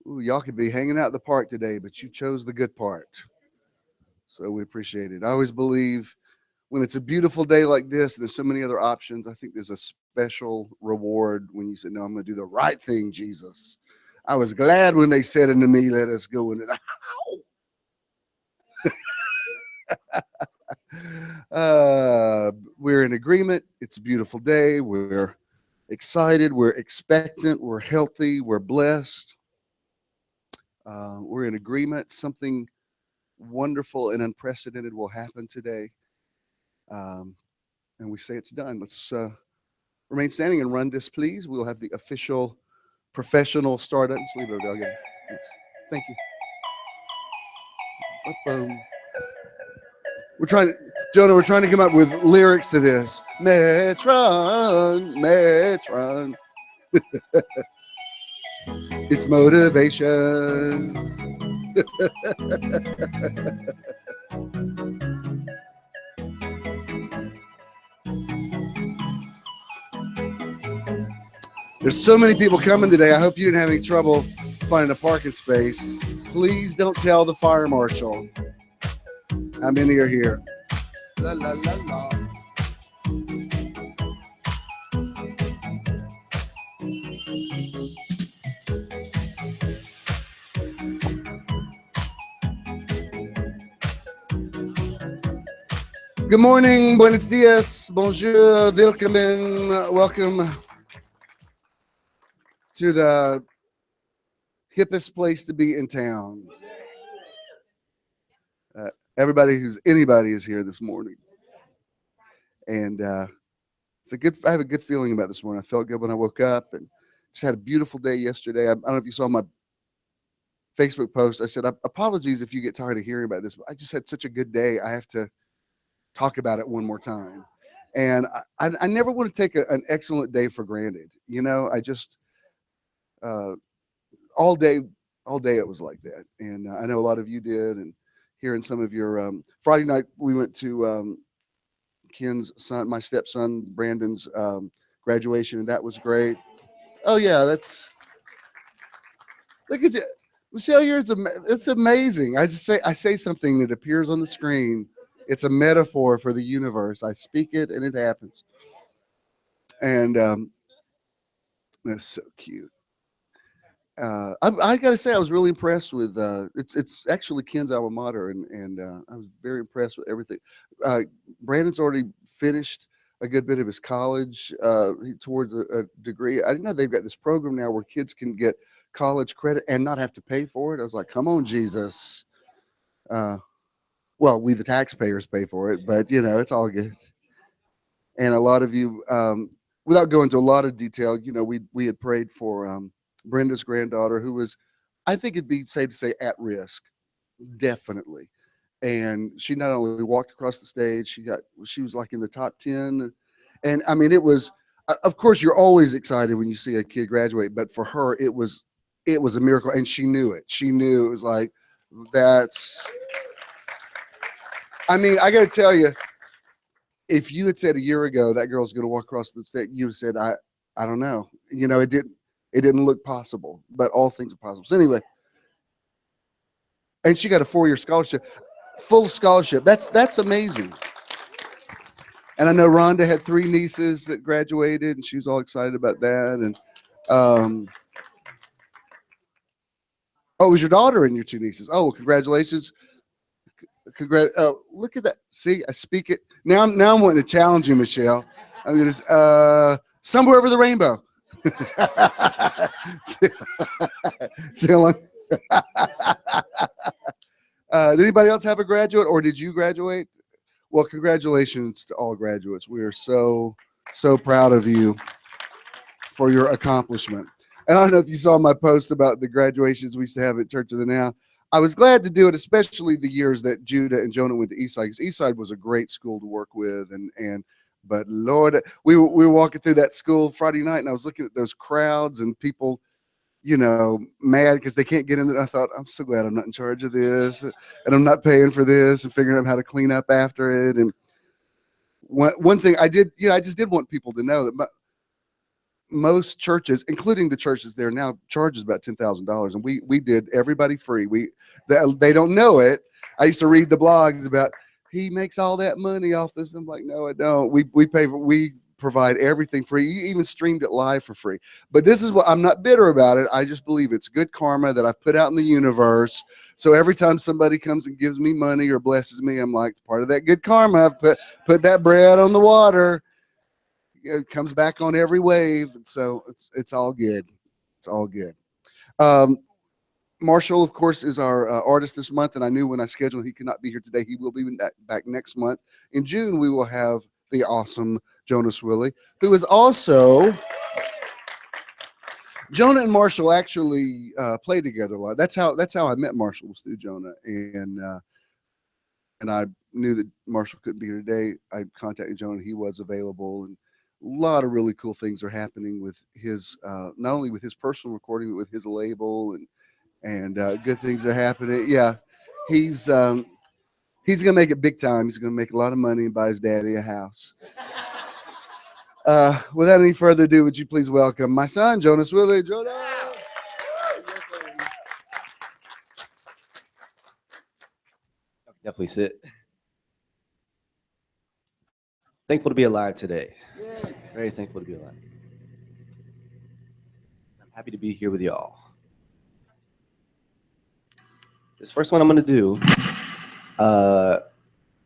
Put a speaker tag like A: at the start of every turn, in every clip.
A: Ooh, y'all could be hanging out at the park today, but you chose the good part. So we appreciate it. I always believe when it's a beautiful day like this, and there's so many other options, I think there's a special reward when you say, no, I'm going to do the right thing, Jesus. I was glad when they said unto me, let us go into the we're in agreement. It's a beautiful day. We're excited. We're expectant. We're healthy. We're blessed. We're in agreement. Something wonderful and unprecedented will happen today. And we say it's done. Let's remain standing and run this, please. We'll have the official professional start up. Just leave it over there. I'll get it. Thanks. Thank you. Boom. We're trying to, Jonah, we're trying to come up with lyrics to this. Metron, Metron. It's motivation. There's so many people coming today. I hope you didn't have any trouble finding a parking space. Please don't tell the fire marshal how many are here. La, la, la, la. Good morning, buenos dias, bonjour, willkommen, welcome to the hippest place to be in town. Anybody is here this morning. And it's I have a good feeling about this morning. I felt good when I woke up and just had a beautiful day yesterday. I don't know if you saw my Facebook post. I said, apologies if you get tired of hearing about this, but I just had such a good day. I have to talk about it one more time. And I never want to take an excellent day for granted. You know, I just, all day it was like that. And I know a lot of you did. And hearing some of your, Friday night, we went to Ken's son, my stepson, Brandon's graduation. And that was great. Oh yeah, look at you. Michelle, it's amazing. I say something that appears on the screen. It's a metaphor for the universe. I speak it and it happens. And that's so cute. I got to say, I was really impressed with it's actually Ken's alma mater, and I was very impressed with everything. Brandon's already finished a good bit of his college towards a degree. I didn't know they've got this program now where kids can get college credit and not have to pay for it. I was like, come on, Jesus. Well, we the taxpayers pay for it, but you know, it's all good. And a lot of you, without going into a lot of detail, you know, we had prayed for Brenda's granddaughter, who was, I think it'd be safe to say, at risk, definitely. And she not only walked across the stage, she was like in the top 10. And I mean, it was, of course, you're always excited when you see a kid graduate, but for her, it was a miracle, and she knew it. She knew it was like, I mean, I got to tell you, if you had said a year ago that girl's going to walk across the stage, you'd have said, I don't know. You know, it didn't look possible, but all things are possible. So anyway, and she got a 4-year scholarship, full scholarship. That's amazing. And I know Rhonda had 3 nieces that graduated, and she was all excited about that. And oh, it was your daughter and your 2 nieces. Oh, well, congratulations. Oh, look at that. See, I speak it. Now I'm wanting to challenge you, Michelle. I'm going to somewhere over the rainbow. See how long? Did anybody else have a graduate, or did you graduate? Well, congratulations to all graduates. We are so proud of you for your accomplishment. And I don't know if you saw my post about the graduations we used to have at Church of the Now. I was glad to do it, especially the years that Judah and Jonah went to Eastside, because Eastside was a great school to work with. But Lord, we were walking through that school Friday night, and I was looking at those crowds and people, you know, mad because they can't get in there. I thought, I'm so glad I'm not in charge of this, and I'm not paying for this, and figuring out how to clean up after it. And one thing I did, I just did want people to know that most churches, including the churches there now, charges about $10,000, and we did everybody free. They don't know it. I used to read the blogs about he makes all that money off this. I'm like, no, I don't. We provide everything free. You even streamed it live for free. But this is what I'm not bitter about it. I just believe it's good karma that I've put out in the universe. So every time somebody comes and gives me money or blesses me, I'm like, part of that good karma. I've put that bread on the water. It comes back on every wave. And so it's all good. It's all good. Marshall, of course, is our artist this month, and I knew when I scheduled he could not be here today. He will be back next month. In June, we will have the awesome Jonah Swilley, who is also Jonah and Marshall actually play together a lot. That's how I met Marshall, was through Jonah, and I knew that Marshall couldn't be here today. I contacted Jonah; he was available, and a lot of really cool things are happening with his not only with his personal recording, but with his label and good things are happening. Yeah, he's gonna make it big time. He's gonna make a lot of money and buy his daddy a house. Without any further ado, would you please welcome my son, Jonah Swilley. Jonah.
B: Definitely sit. Thankful to be alive today. Very thankful to be alive. I'm happy to be here with y'all. This first one I'm gonna do,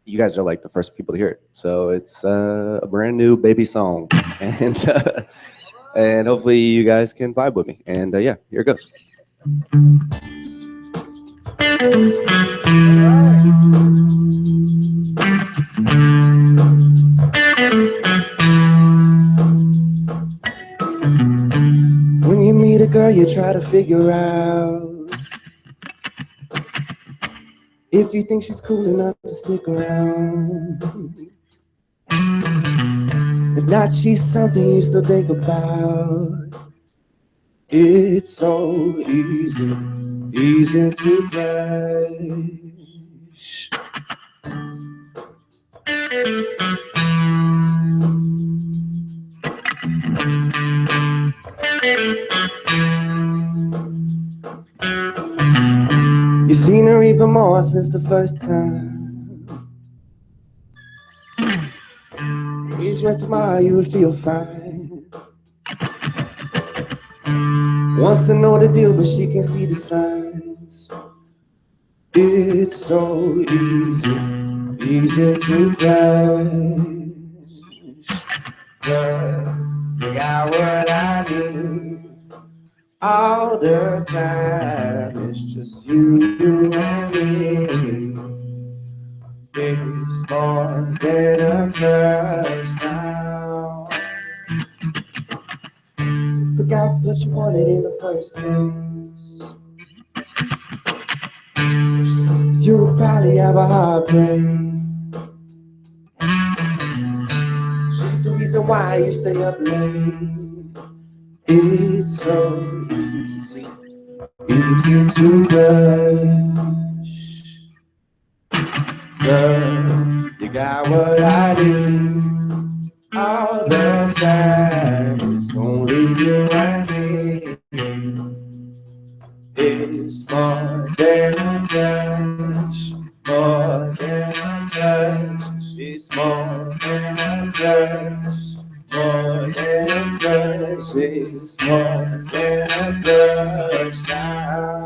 B: you guys are like the first people to hear it. So it's a brand new baby song, and hopefully you guys can vibe with me. And yeah, here it goes. When you meet a girl, you try to figure out if you think she's cool enough to stick around. If not, she's something you still think about. It's so easy to crash. You've seen her even more since the first time. If you went tomorrow, you would feel fine. Wants to know the deal, but she can see the signs. It's so easy to crash. But you got what I need all the time. It's just you and me. It's more than a crush now. Forgot what you wanted in the first place. You'll probably have a heartbreak. She's the reason why you stay up late. It's so easy to crush. Girl, you got what I need all the time. It's only you and me. It's more than a crush, more than a crush. It's more than a crush, more than a crush. It's more than a crush now.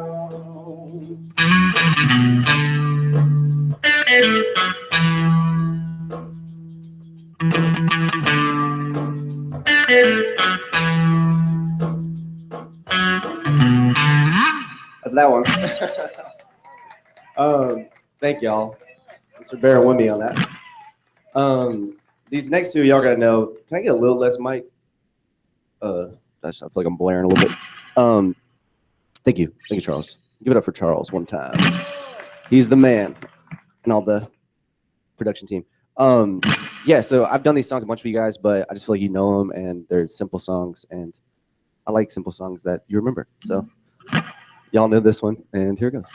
B: That's that one. Thank y'all. Thanks for bearing with me on that. These next two, y'all gotta know. Can I get a little less mic? I feel like I'm blaring a little bit. Thank you, Charles. Give it up for Charles one time. He's the man, and all the production team. Yeah. So I've done these songs a bunch for you guys, but I just feel like you know them, and they're simple songs, and I like simple songs that you remember. So y'all know this one, and here it goes.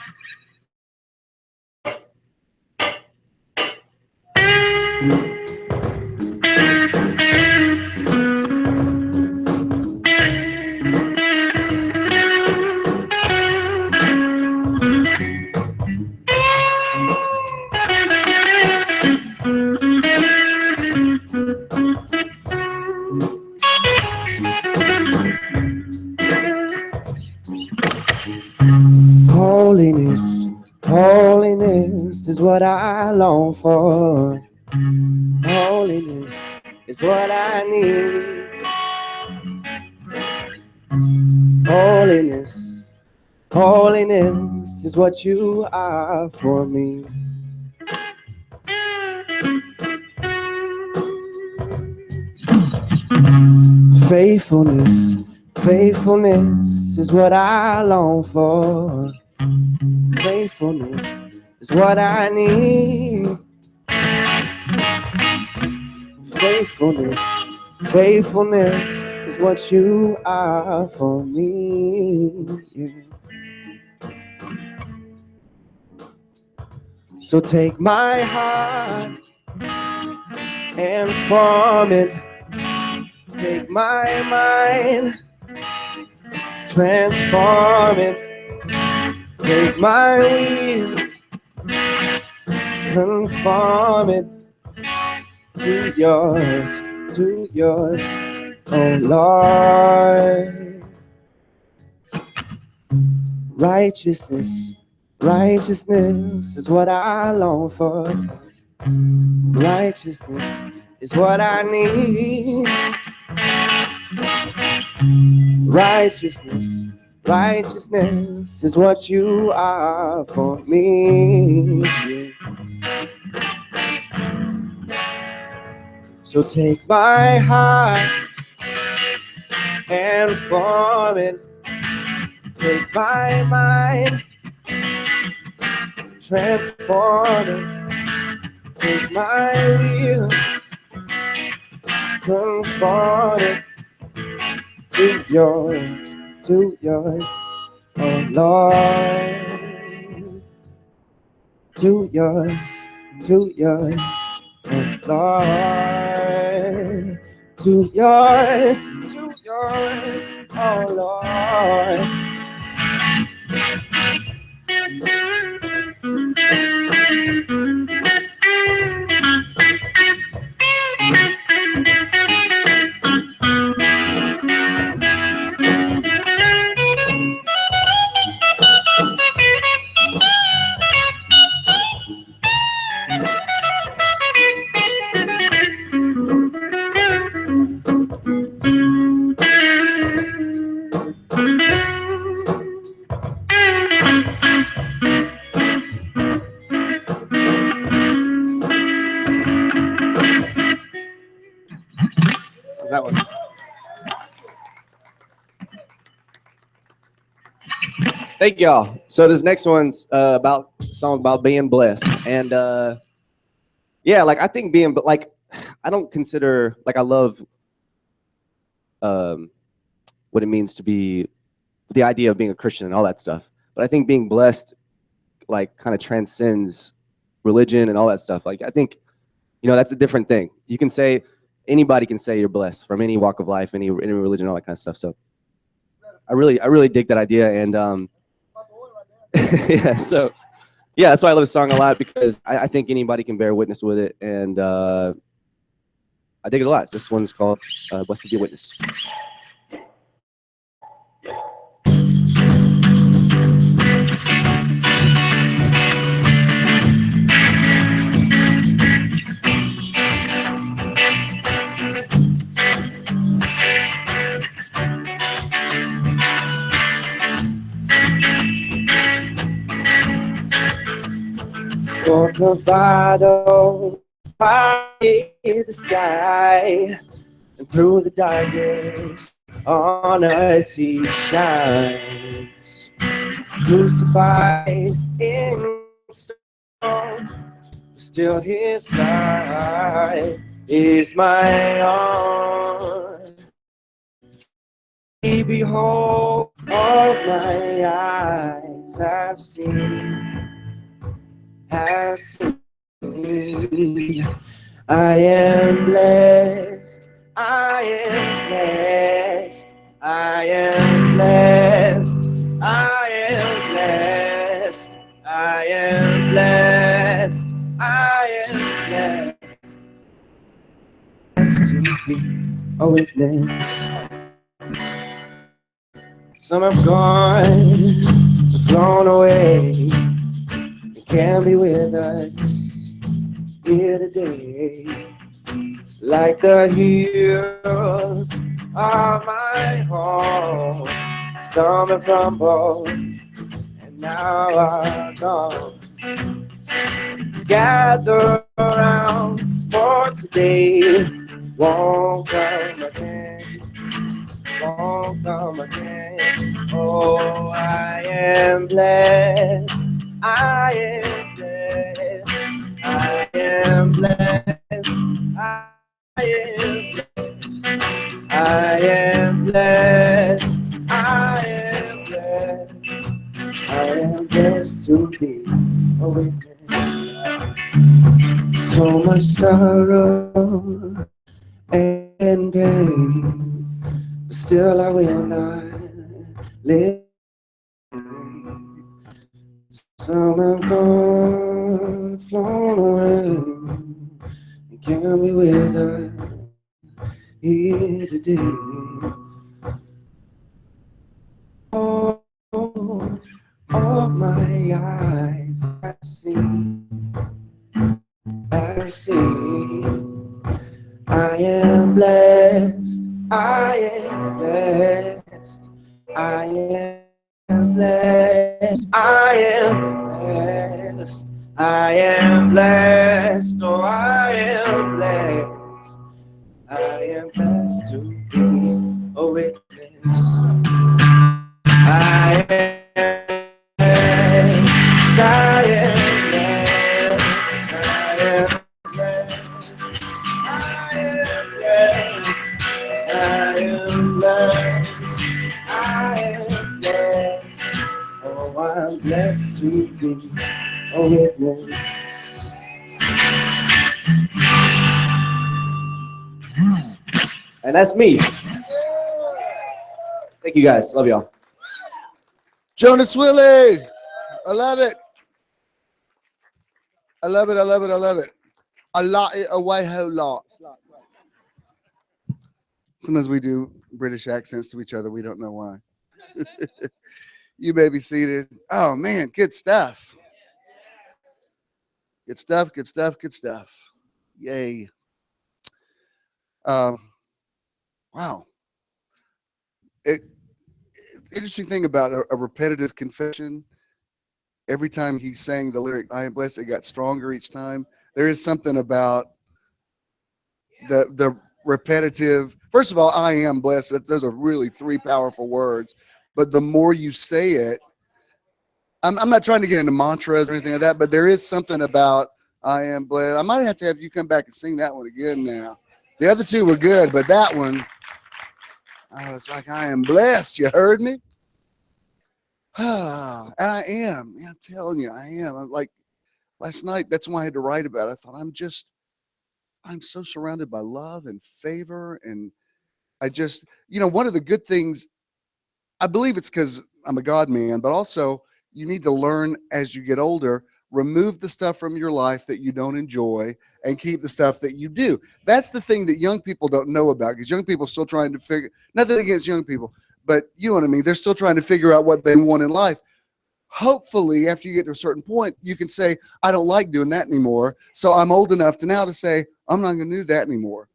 B: what I long for. Holiness is what I need. Holiness, holiness is what you are for me. Faithfulness, faithfulness is what I long for. Faithfulness is what I need. Faithfulness, faithfulness is what you are for me. So take my heart and form it. Take my mind, transform it. Take my will, conform it to yours, oh Lord. Righteousness, righteousness is what I long for. Righteousness is what I need. Righteousness, righteousness is what you are for me. So take my heart and form it. Take my mind, transform it. Take my will, conform it to yours, oh Lord. To yours, oh Lord. To yours, oh Lord. That one. Thank y'all. So this next one's about a song about being blessed, and yeah, like I think being, but like I don't consider, like I love what it means to be, the idea of being a Christian and all that stuff. But I think being blessed, like, kind of transcends religion and all that stuff. Like I think, you know, that's a different thing. You can say, anybody can say you're blessed from any walk of life, any religion, all that kind of stuff. So I really dig that idea, and yeah, so yeah, that's why I love the song a lot, because I think anybody can bear witness with it, and I dig it a lot. So this one's called "Blessed to Be a Witness." For provider, in the sky, and through the darkness, on us he shines. Crucified in stone, still his blood is my own. Behold, all my eyes have seen. I am blessed, I am blessed, I am blessed, I am blessed, I am blessed, I am blessed to be a witness. Some have gone, flown away, can be with us here today. Like the hills of my home, some have crumbled and now are gone. Gather around, for today won't come again, won't come again. Oh, I am blessed, I am blessed, I am blessed, I am blessed, I am blessed, I am blessed, I am blessed to be a witness. So much sorrow and pain, but still I will not live. Some have gone, flown away, and can't be with us here today. Oh, all my eyes have seen, I am blessed, I am blessed, I am blessed, I am blessed, I am blessed, oh, I am blessed, I am blessed to be a witness. I am blessed, I am blessed, I am blessed, I am blessed, I am blessed, I am blessed, oh, I'm blessed to be a witness. And that's me. Thank you guys. Love y'all.
A: Jonas Swilley. I love it. I love it. I love it. I love it. I lot it away whole lot. Sometimes we do British accents to each other. We don't know why. You may be seated. Oh man, good stuff. Good stuff. Good stuff. Good stuff. Yay. Um, wow. It, interesting thing about a repetitive confession. Every time he sang the lyric, "I am blessed," it got stronger each time. There is something about the repetitive. First of all, "I am blessed." Those are really three powerful words. But the more you say it, I'm not trying to get into mantras or anything like that, but there is something about "I am blessed." I might have to have you come back and sing that one again now. The other two were good, but that one, I was like, "I am blessed." You heard me? And I am. Yeah, I'm telling you, I am. I'm like last night, that's why I had to write about it. I thought, I'm so surrounded by love and favor. And I just, one of the good things, I believe it's because I'm a God man, but also you need to learn as you get older, remove the stuff from your life that you don't enjoy and keep the stuff that you do. That's the thing that young people don't know about, because young people are still trying to figure, nothing against young people, but you know what I mean? They're still trying to figure out what they want in life. Hopefully, after you get to a certain point, you can say, I don't like doing that anymore. So I'm old enough to now to say, I'm not going to do that anymore.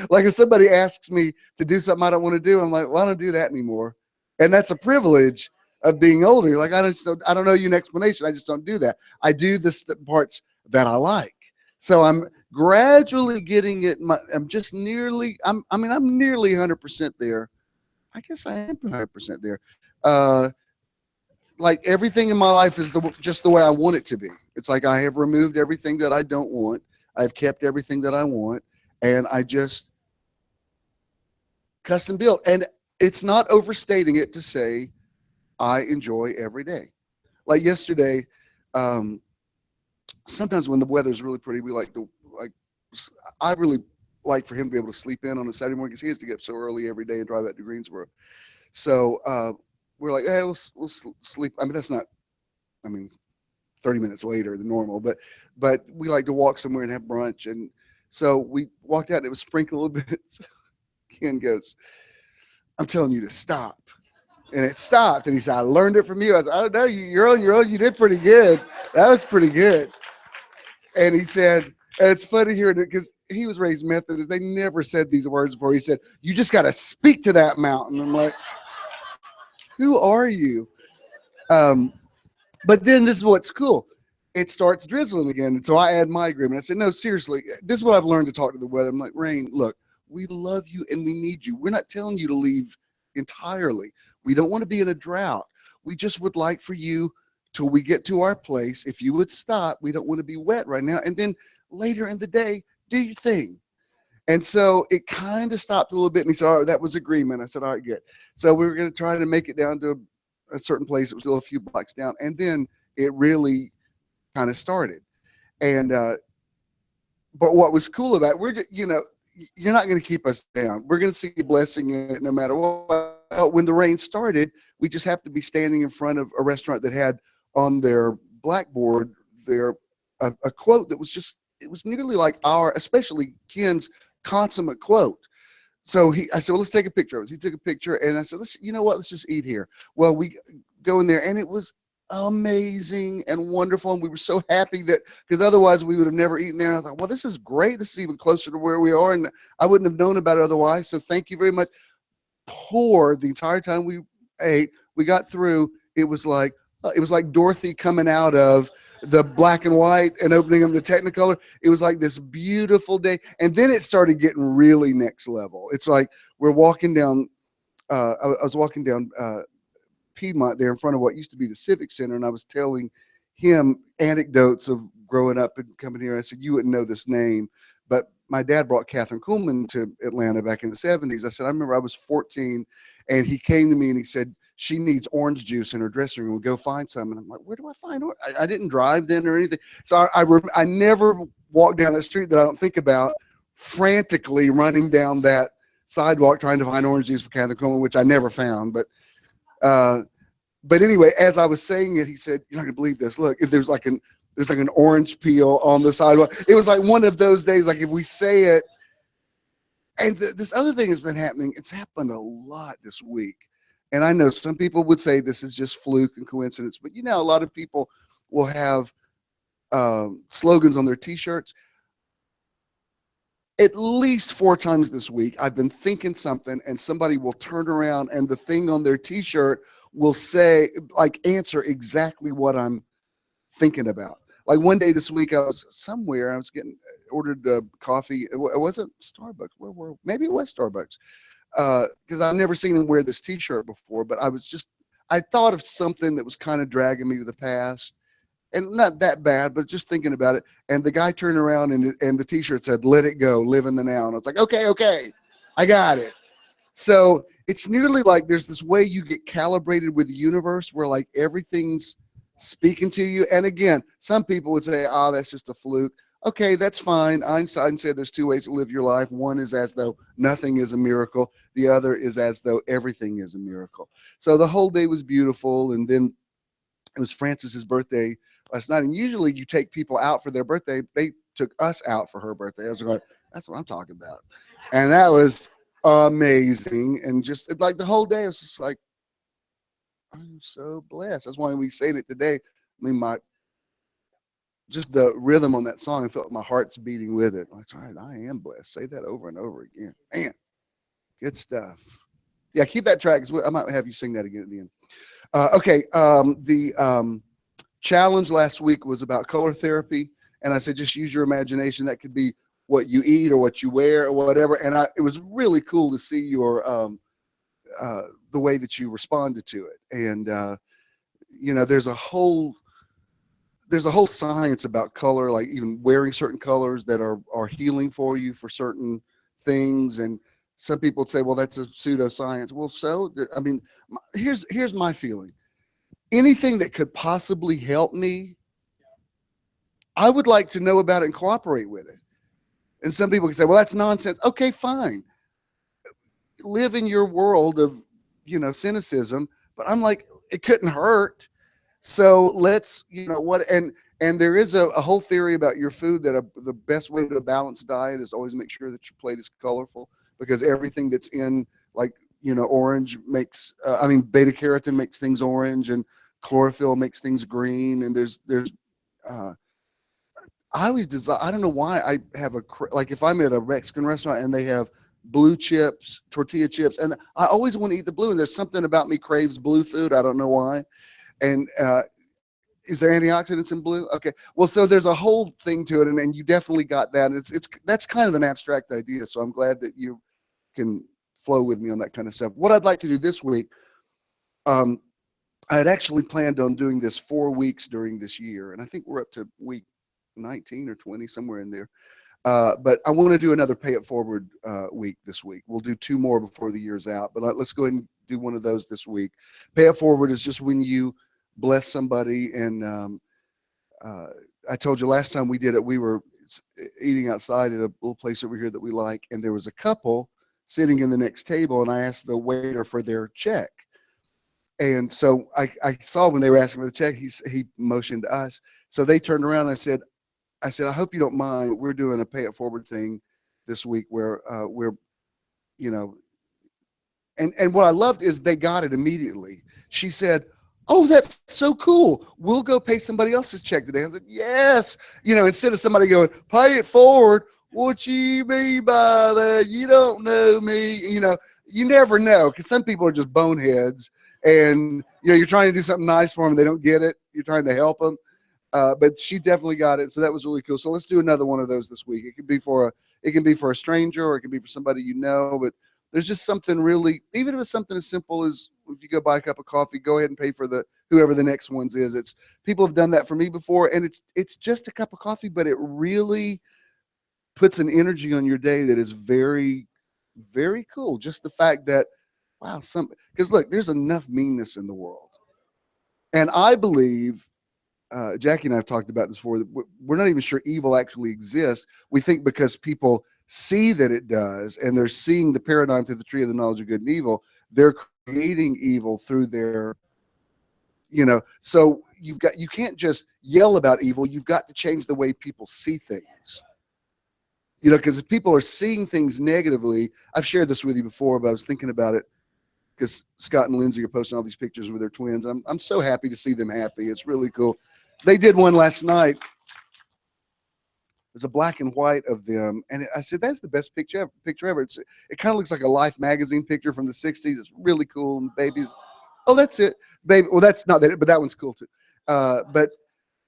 A: Like if somebody asks me to do something I don't want to do, I'm like, well, I don't do that anymore. And that's a privilege of being older. You're like, I don't know you an explanation. I just don't do that. I do the parts that I like. So I'm gradually getting it. I'm just nearly, I'm nearly 100% there. I guess I am 100% there. Like everything in my life is just the way I want it to be. It's like I have removed everything that I don't want. I've kept everything that I want. And I just custom built. And it's not overstating it to say I enjoy every day. Like yesterday, sometimes when the weather's really pretty, we like to I really like for him to be able to sleep in on a Saturday morning because he has to get up so early every day and drive out to Greensboro. So we're like, hey, we'll sleep. I mean, that's not, 30 minutes later than normal, but we like to walk somewhere and have brunch. And so we walked out and it was sprinkling a little bit. So Ken goes, I'm telling you to stop. And it stopped. And he said, I learned it from you. I said, I don't know. You're on your own. You did pretty good. That was pretty good. And he said, and it's funny hearing it because he was raised Methodist. They never said these words before. He said, you just got to speak to that mountain. I'm like, who are you? But then this is what's cool. It starts drizzling again. And so I add my agreement. I said, no, seriously, this is what I've learned to talk to the weather. I'm like, Rain, look, we love you and we need you. We're not telling you to leave entirely. We don't want to be in a drought. We just would like for you till we get to our place. If you would stop, we don't want to be wet right now. And then later in the day, do your thing. And so it kind of stopped a little bit. And he said, all right, that was agreement. I said, all right, good. So we were going to try to make it down to a certain place. It was still a few blocks down. And then it really kind of started. And, but what was cool about it, we're just, you know, you're not going to keep us down. We're going to see a blessing in it no matter what. When the rain started, we just happened to be standing in front of a restaurant that had on their blackboard there a quote that was just, it was nearly like especially Ken's consummate quote. So I said, well, let's take a picture of it. He took a picture and I said, you know what, let's just eat here. Well, we go in there and it was amazing and wonderful. And we were so happy that, because otherwise we would have never eaten there. And I thought, well, this is great. This is even closer to where we are. And I wouldn't have known about it otherwise. So thank you very much. The entire time we ate, we got through. It was like Dorothy coming out of the black and white and opening them the Technicolor. It was like this beautiful day. And then it started getting really next level. It's like we're walking down, I was walking down Piedmont there in front of what used to be the Civic Center. And I was telling him anecdotes of growing up and coming here. I said, you wouldn't know this name, but my dad brought Catherine Kuhlman to Atlanta back in the 70s. I said, I remember I was 14 and he came to me and he said, she needs orange juice in her dressing room. We'll go find some. And I'm like, where do I find orange? I didn't drive then or anything. So I never walk down that street that I don't think about frantically running down that sidewalk trying to find orange juice for Catherine Kuhlman, which I never found. But anyway, as I was saying it, he said, you're not gonna believe this. Look, if there's like an orange peel on the sidewalk. It was like one of those days, like if we say it, and this other thing has been happening. It's happened a lot this week. And I know some people would say this is just fluke and coincidence, but you know, a lot of people will have slogans on their t-shirts. At least 4 times this week, I've been thinking something and somebody will turn around and the thing on their t-shirt will say, like, answer exactly what I'm thinking about. Like one day this week, I was somewhere, I was ordered coffee. It wasn't Starbucks. Maybe it was Starbucks. Because I've never seen him wear this t-shirt before, but I thought of something that was kind of dragging me to the past, and not that bad, but just thinking about it. And the guy turned around and the t-shirt said, let it go, live in the now. And I was like, okay, I got it. So it's nearly like there's this way you get calibrated with the universe where like everything's speaking to you. And again, some people would say, that's just a fluke. Okay, that's fine. Einstein said there's 2 ways to live your life. One is as though nothing is a miracle. The other is as though everything is a miracle. So the whole day was beautiful. And then it was Francis's birthday last night. And usually you take people out for their birthday. They took us out for her birthday. I was like, that's what I'm talking about. And that was amazing. And just like the whole day, it was just like, I'm so blessed. That's why we saying it today. I mean, just the rhythm on that song, I felt my heart's beating with it. That's right. I am blessed. Say that over and over again. Man, good stuff. Yeah, keep that track. I might have you sing that again at the end. Okay. The challenge last week was about color therapy. And I said, just use your imagination. That could be what you eat or what you wear or whatever. And it was really cool to see your, the way that you responded to it. And, you know, there's a whole science about color, like even wearing certain colors that are healing for you for certain things. And some people would say, well, that's a pseudoscience. Well, I mean, here's my feeling. Anything that could possibly help me, I would like to know about it and cooperate with it. And some people can say, well, that's nonsense. Okay, fine. Live in your world of, you know, cynicism. But I'm like, it couldn't hurt. So let's, you know what, and there is a whole theory about your food that the best way to a balanced diet is always make sure that your plate is colorful, because everything that's in, like, you know, orange makes, beta carotene makes things orange, and chlorophyll makes things green. And uh, I always desire, I don't know why I have like if I'm at a Mexican restaurant and they have blue chips, tortilla chips, and I always want to eat the blue. And there's something about me craves blue food. I don't know why. And, is there antioxidants in blue? Okay. Well, so there's a whole thing to it, and you definitely got that. That's kind of an abstract idea. So I'm glad that you can flow with me on that kind of stuff. What I'd like to do this week, I had actually planned on doing this 4 weeks during this year, and I think we're up to week 19 or 20, somewhere in there. But I want to do another Pay It Forward week this week. We'll do 2 more before the year's out, but let's go ahead and do one of those this week. Pay It Forward is just when you bless somebody. And I told you last time we did it, we were eating outside at a little place over here that we like, and there was a couple sitting in the next table, and I asked the waiter for their check. And so I saw when they were asking for the check, he motioned to us. So they turned around and I said, I hope you don't mind. We're doing a Pay It Forward thing this week where we're, you know, and what I loved is they got it immediately. She said, oh, that's so cool. We'll go pay somebody else's check today. I said, yes. You know, instead of somebody going, pay it forward. What you mean by that? You don't know me. You know, you never know, because some people are just boneheads, and, you know, you're trying to do something nice for them. They don't get it. You're trying to help them. But she definitely got it. So that was really cool. So let's do another one of those this week. It can be for a stranger, or it can be for somebody you know, but there's just something really, even if it's something as simple as if you go buy a cup of coffee, go ahead and pay for whoever the next one's is. It's people have done that for me before, and it's just a cup of coffee, but it really puts an energy on your day that is very, very cool. Just the fact that, wow, because look, there's enough meanness in the world. And I believe, Jackie and I have talked about this before, that we're not even sure evil actually exists. We think because people see that it does, and they're seeing the paradigm through the tree of the knowledge of good and evil, they're creating evil through their, you know, so you can't just yell about evil. You've got to change the way people see things, you know, because if people are seeing things negatively, I've shared this with you before, but I was thinking about it because Scott and Lindsay are posting all these pictures with their twins. I'm so happy to see them happy. It's really cool. They did one last night. There's a black and white of them, and I said, that's the best picture ever. It kind of looks like a Life magazine picture from the 60s. It's really cool. And the babies, oh, that's it, baby. Well, that's not that, but that one's cool too. But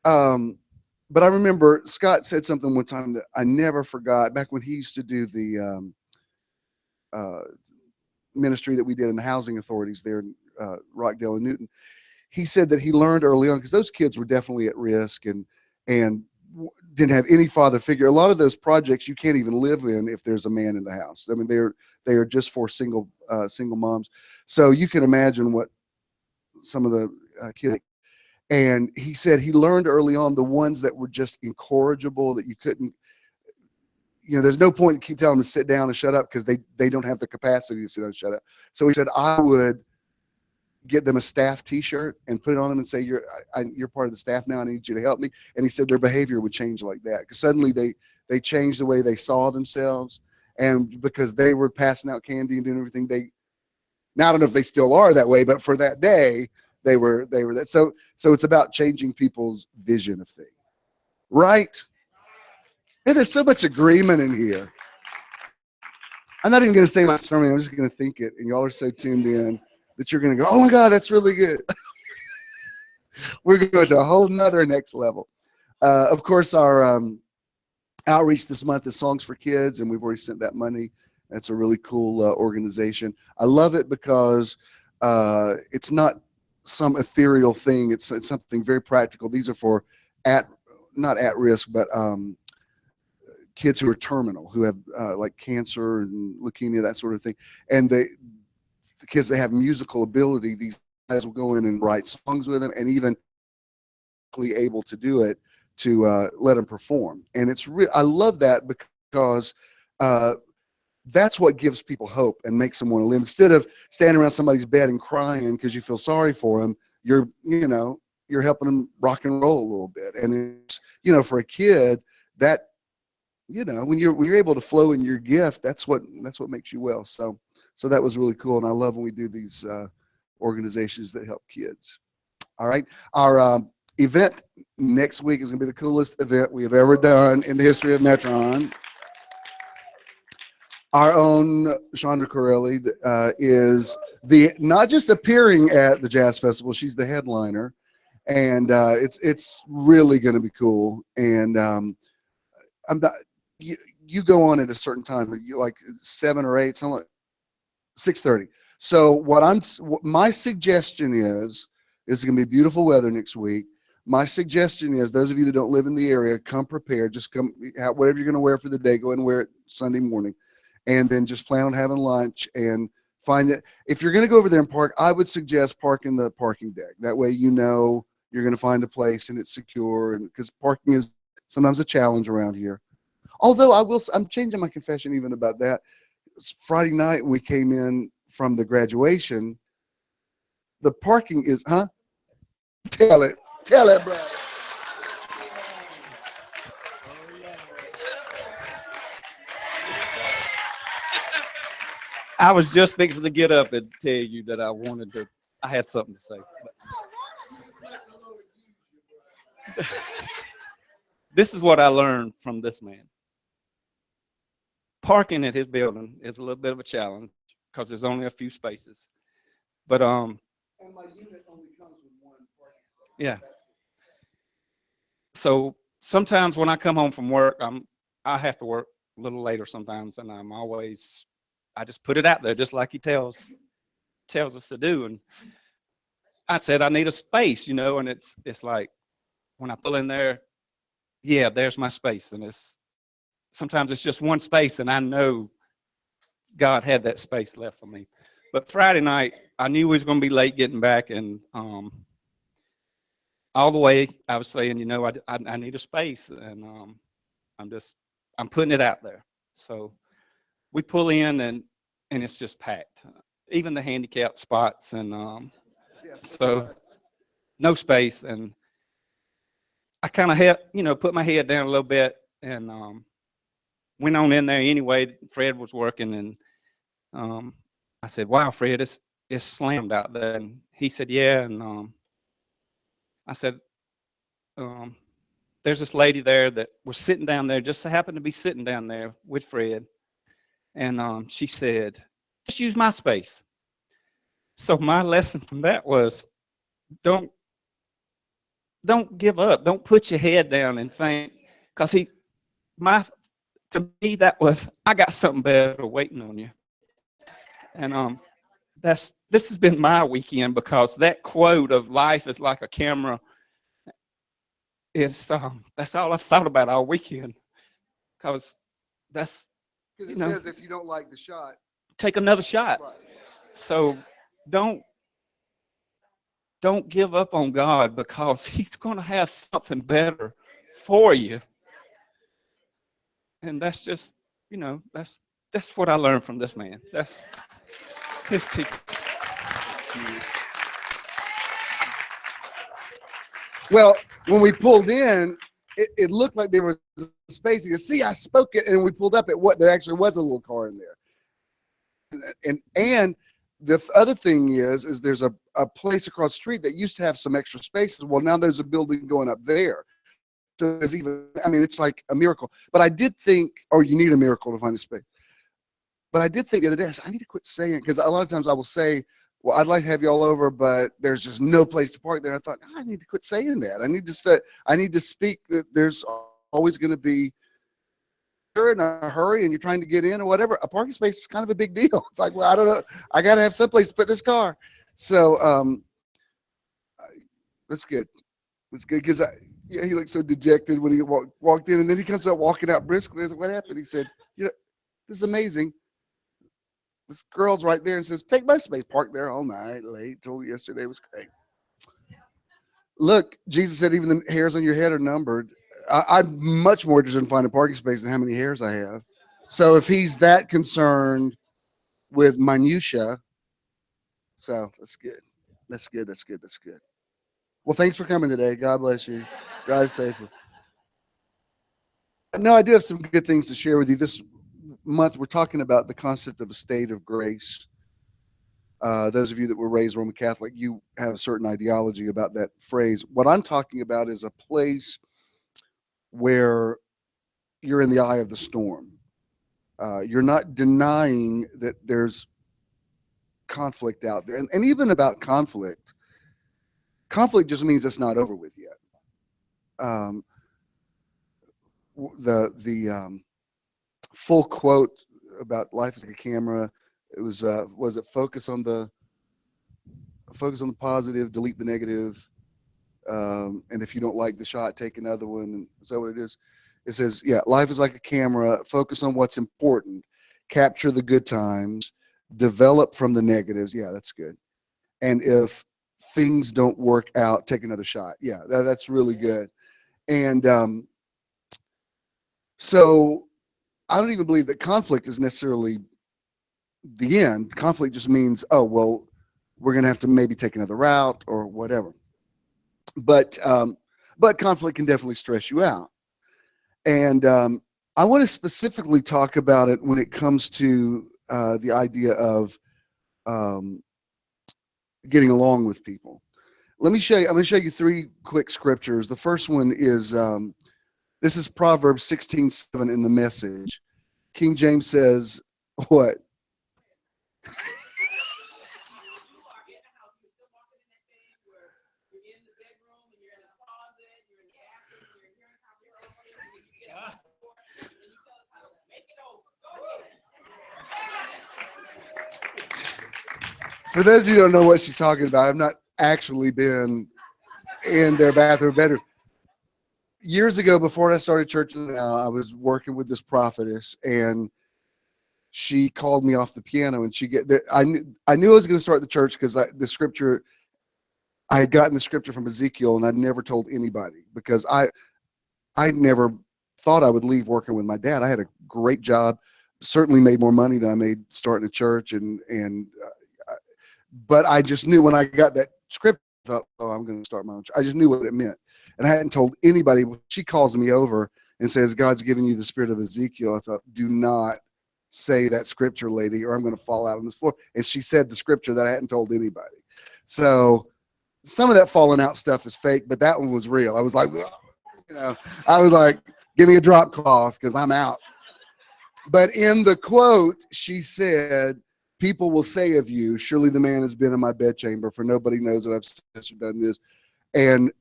A: I remember Scott said something one time that I never forgot, back when he used to do the ministry that we did in the housing authorities there in Rockdale and Newton. He said that he learned early on, because those kids were definitely at risk and didn't have any father figure. A lot of those projects you can't even live in if there's a man in the house. I mean, they are just for single moms. So you can imagine what some of the kids. And he said he learned early on the ones that were just incorrigible, that you couldn't, you know, there's no point to keep telling them to sit down and shut up, because they don't have the capacity to sit down and shut up. So he said, I would get them a staff t-shirt and put it on them and say, you're part of the staff now. I need you to help me. And he said their behavior would change like that, because suddenly they changed the way they saw themselves. And because they were passing out candy and doing everything, now I don't know if they still are that way, but for that day, they were that. So it's about changing people's vision of things, right? And there's so much agreement in here. I'm not even going to say my sermon. I'm just going to think it. And y'all are so tuned in that you're going to go, oh my God, that's really good. We're going to go to a whole nother next level. Of course, our outreach this month is Songs for Kids, and we've already sent that money. That's a really cool organization. I love it because it's not some ethereal thing. It's something very practical. These are for not at risk, but kids who are terminal, who have like cancer and leukemia, that sort of thing. And the kids that have musical ability, these guys will go in and write songs with them, and even able to do it, to let them perform. And I love that, because that's what gives people hope and makes them want to live. Instead of standing around somebody's bed and crying because you feel sorry for them, you're helping them rock and roll a little bit. And it's, for a kid, that when you're able to flow in your gift, that's what makes you well. So that was really cool, and I love when we do these organizations that help kids. All right, our event next week is going to be the coolest event we have ever done in the history of Metron. Our own Chandra Corelli is not just appearing at the Jazz Festival, she's the headliner, and it's really going to be cool. And I'm not you go on at a certain time, like 7 or 8, something like 6:30. So my suggestion is it's going to be beautiful weather next week. My suggestion is those of you that don't live in the area, come prepared. Just come, whatever you're going to wear for the day, go ahead and wear it Sunday morning, and then just plan on having lunch and find it. If you're going to go over there and park, I would suggest park in the parking deck. That way, you're going to find a place and it's secure. And because parking is sometimes a challenge around here. Although I'm changing my confession even about that. It's Friday night when we came in from the graduation. The parking is, Tell it, brother.
C: I was just fixing to get up and tell you that I had something to say. This is what I learned from this man. Parking at his building is a little bit of a challenge because there's only a few spaces. But
A: And my unit only comes with one parking space.
C: Yeah. So sometimes when I come home from work, I have to work a little later sometimes, and I just put it out there just like he tells us to do. And I said I need a space, and it's like when I pull in there, yeah, there's my space, and sometimes it's just one space, and I know God had that space left for me. But Friday night, I knew we was going to be late getting back, and all the way I was saying, I need a space, and I'm putting it out there. So we pull in, and it's just packed, even the handicap spots, and so no space. And I kind of had, put my head down a little bit, and went on in there anyway. Fred was working, and I said, "Wow, Fred, it's slammed out there." And he said, "Yeah." And I said, "There's this lady there that was sitting down there, just happened to be sitting down there with Fred." And she said, "Just use my space." So my lesson from that was, don't give up. Don't put your head down and think, because to me that was, I got something better waiting on you. And this has been my weekend, because that quote of life is like a camera is that's all I've thought about all weekend, because
A: it says if you don't like the shot,
C: take another shot.
A: Right.
C: So don't give up on God, because he's going to have something better for you. And that's just, that's what I learned from this man. That's his teaching.
A: Well, when we pulled in, it looked like there was space. You see, I spoke it, and we pulled up at what there actually was a little car in there. And the other thing is there's a place across the street that used to have some extra spaces. Well, now there's a building going up there. So there's it's like a miracle. But I did think, you need a miracle to find a space. But I did think the other day, I need to quit saying, because a lot of times I will say, well, I'd like to have you all over, but there's just no place to park there. I thought, I need to quit saying that. I need to speak that there's always going to be, you're in a hurry and you're trying to get in or whatever. A parking space is kind of a big deal. It's like, well, I don't know. I got to have someplace to put this car. So that's good. That's good, because he looked so dejected when he walked in, and then he comes up walking out briskly. I said, what happened? He said, this is amazing. This girl's right there and says, take my space. Parked there all night, late till yesterday. Was great. Look, Jesus said even the hairs on your head are numbered. I'm much more interested in finding a parking space than how many hairs I have. So if he's that concerned with minutia, so that's good. That's good. That's good. That's good. Well, thanks for coming today. God bless you. Drive safely. No, I do have some good things to share with you. This month, we're talking about the concept of a state of grace. Those of you that were raised Roman Catholic, you have a certain ideology about that phrase. What I'm talking about is a place where you're in the eye of the storm. You're not denying that there's conflict out there. And even about conflict just means it's not over with yet. The full quote about life is like a camera, it was it focus on the positive, delete the negative, and if you don't like the shot, take another one. Is that what it is? It says, yeah, life is like a camera, focus on what's important, capture the good times, develop from the negatives. Yeah, that's good. And if things don't work out, take another shot. Yeah, that's really good. And so I don't even believe that conflict is necessarily the end. Conflict just means, oh, well, we're going to have to maybe take another route or whatever. But conflict can definitely stress you out. And I want to specifically talk about it when it comes to the idea of getting along with people. Let me show you. I'm going to show you 3 quick scriptures. The first one is this is Proverbs 16:7 in the Message. King James says, what? For those of you who don't know what she's talking about, I've not actually been in their bathroom bedroom. Years ago, before I started church, I was working with this prophetess, and she called me off the piano, and I knew I was going to start the church because I had gotten the scripture from Ezekiel, and I'd never told anybody because I never thought I would leave working with my dad. I had a great job, certainly made more money than I made starting a church, but I just knew when I got that script, I thought, oh, I'm going to start my own church. I just knew what it meant. And I hadn't told anybody. She calls me over and says, God's giving you the spirit of Ezekiel. I thought, do not say that scripture, lady, or I'm going to fall out on this floor. And she said the scripture that I hadn't told anybody. So some of that falling out stuff is fake, but that one was real. I was like, give me a drop cloth because I'm out. But in the quote, she said, people will say of you, surely the man has been in my bedchamber, for nobody knows that I've said this or done this. And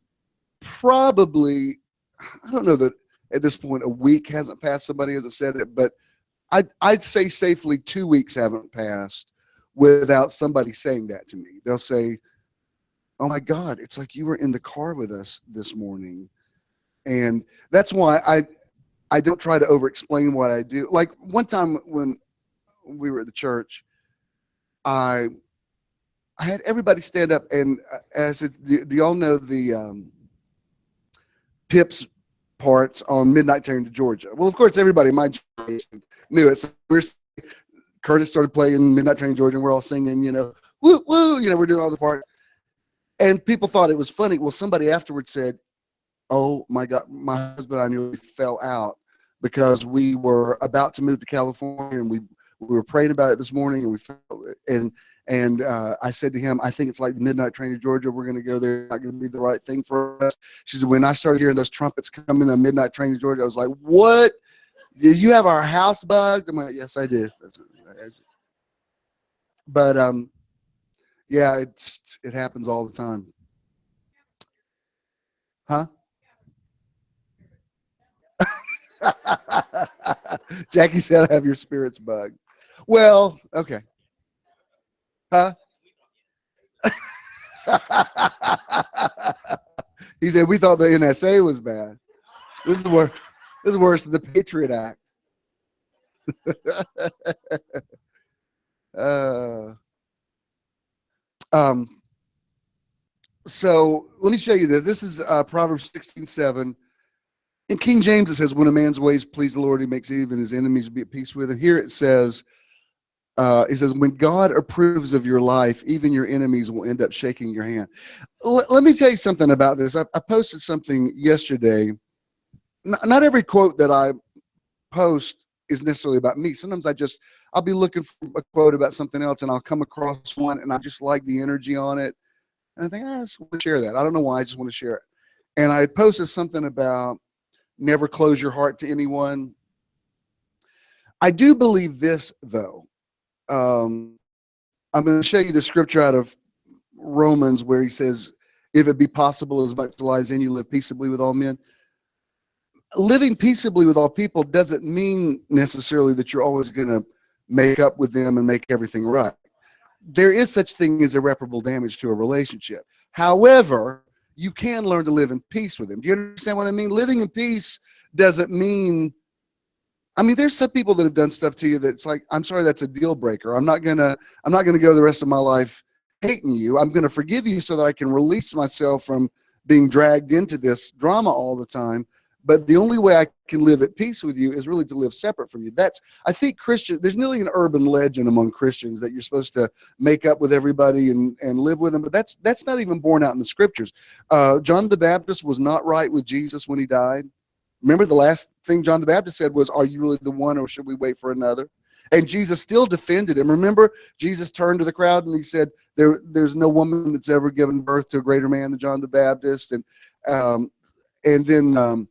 A: probably, I don't know that at this point a week hasn't passed, somebody hasn't said it, but I'd say safely 2 weeks haven't passed without somebody saying that to me. They'll say, oh my God, it's like you were in the car with us this morning. And that's why I don't try to over-explain what I do. Like one time when we were at the church, I had everybody stand up, and I said, do y'all know the Pips parts on Midnight Train to Georgia? Well, of course, everybody in my generation knew it. So Curtis started playing Midnight Train to Georgia, and we're all singing, woo, woo, we're doing all the part. And people thought it was funny. Well, somebody afterwards said, oh my God, my husband and I nearly fell out because we were about to move to California, and we were praying about it this morning, and we felt it. And I said to him, I think it's like the Midnight Train to Georgia. We're going to go there. It's not going to be the right thing for us. She said, when I started hearing those trumpets coming on Midnight Train to Georgia, I was like, what? Did you have our house bugged? I'm like, yes, I did. But yeah, it happens all the time. Huh? Jackie said, I have your spirits bugged. Well, okay. Huh? He said, we thought the NSA was bad. This is worse than the Patriot Act. So let me show you this. This is Proverbs 16:7. In King James, it says, when a man's ways please the Lord, he makes even his enemies be at peace with him. Here it says, when God approves of your life, even your enemies will end up shaking your hand. Let me tell you something about this. I posted something yesterday. Not every quote that post is necessarily about me. Sometimes I'll be looking for a quote about something else, and I'll come across one, and I just like the energy on it. And I think, I just want to share that. I don't know why, I just want to share it. And I had posted something about never close your heart to anyone. I do believe this, though. I'm going to show you the scripture out of Romans where he says, if it be possible, as much as lies in you, live peaceably with all men. Living peaceably with all people doesn't mean necessarily that you're always going to make up with them and make everything right. There is such thing as irreparable damage to a relationship. However, you can learn to live in peace with them. Do you understand what I mean? Living in peace doesn't mean, I mean, there's some people that have done stuff to you that's like, I'm sorry, that's a deal breaker. I'm not gonna go the rest of my life hating you. I'm gonna forgive you so that I can release myself from being dragged into this drama all the time. But the only way I can live at peace with you is really to live separate from you. I think there's nearly an urban legend among Christians that you're supposed to make up with everybody and live with them, but that's not even borne out in the scriptures. John the Baptist was not right with Jesus when he died. Remember, the last thing John the Baptist said was, are you really the one, or should we wait for another? And Jesus still defended him. Remember, Jesus turned to the crowd and he said, there's no woman that's ever given birth to a greater man than John the Baptist. And then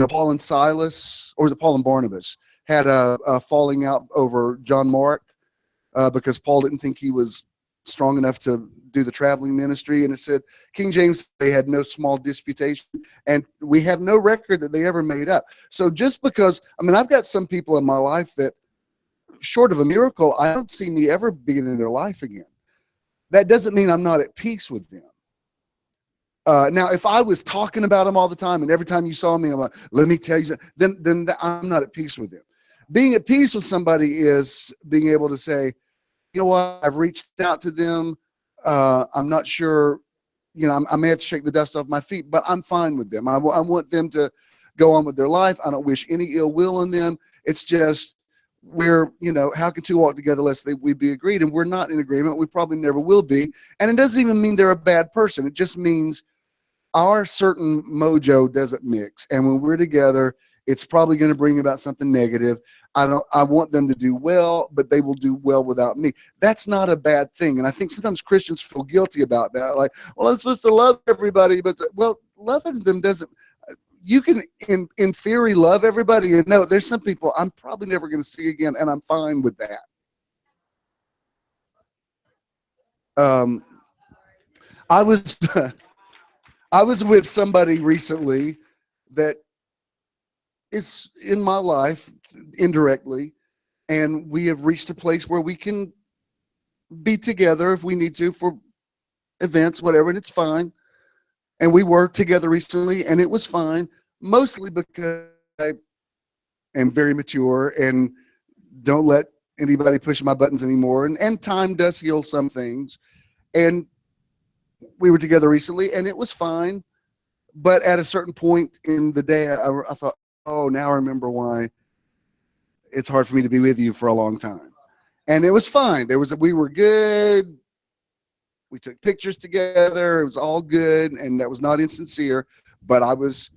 A: Paul and Silas, or was it Paul and Barnabas, had a falling out over John Mark because Paul didn't think he was strong enough to do the traveling ministry. And it said, King James, they had no small disputation, and we have no record that they ever made up. So just because, I've got some people in my life that, short of a miracle, I don't see me ever being in their life again. That doesn't mean I'm not at peace with them. Now, if I was talking about them all the time, and every time you saw me, I'm like, let me tell you something, then I'm not at peace with them. Being at peace with somebody is being able to say, you know what, I've reached out to them. I'm not sure, I may have to shake the dust off my feet, but I'm fine with them. I want them to go on with their life. I don't wish any ill will on them. It's just, how can two walk together unless we be agreed? And we're not in agreement. We probably never will be. And it doesn't even mean they're a bad person. It just means our certain mojo doesn't mix. And when we're together, it's probably going to bring about something negative. I want them to do well, but they will do well without me. That's not a bad thing. And I think sometimes Christians feel guilty about that. Like, well, I'm supposed to love everybody, but loving them doesn't, you can in theory love everybody. And no, there's some people I'm probably never going to see again, and I'm fine with that. I was with somebody recently that is in my life indirectly, and we have reached a place where we can be together if we need to for events, whatever, and it's fine. And we worked together recently, and it was fine, mostly because I am very mature and don't let anybody push my buttons anymore. And time does heal some things. And we were together recently, and it was fine. But at a certain point in the day, I thought, oh, now I remember why it's hard for me to be with you for a long time. And it was fine. We were good. We took pictures together. It was all good, and that was not insincere. But I was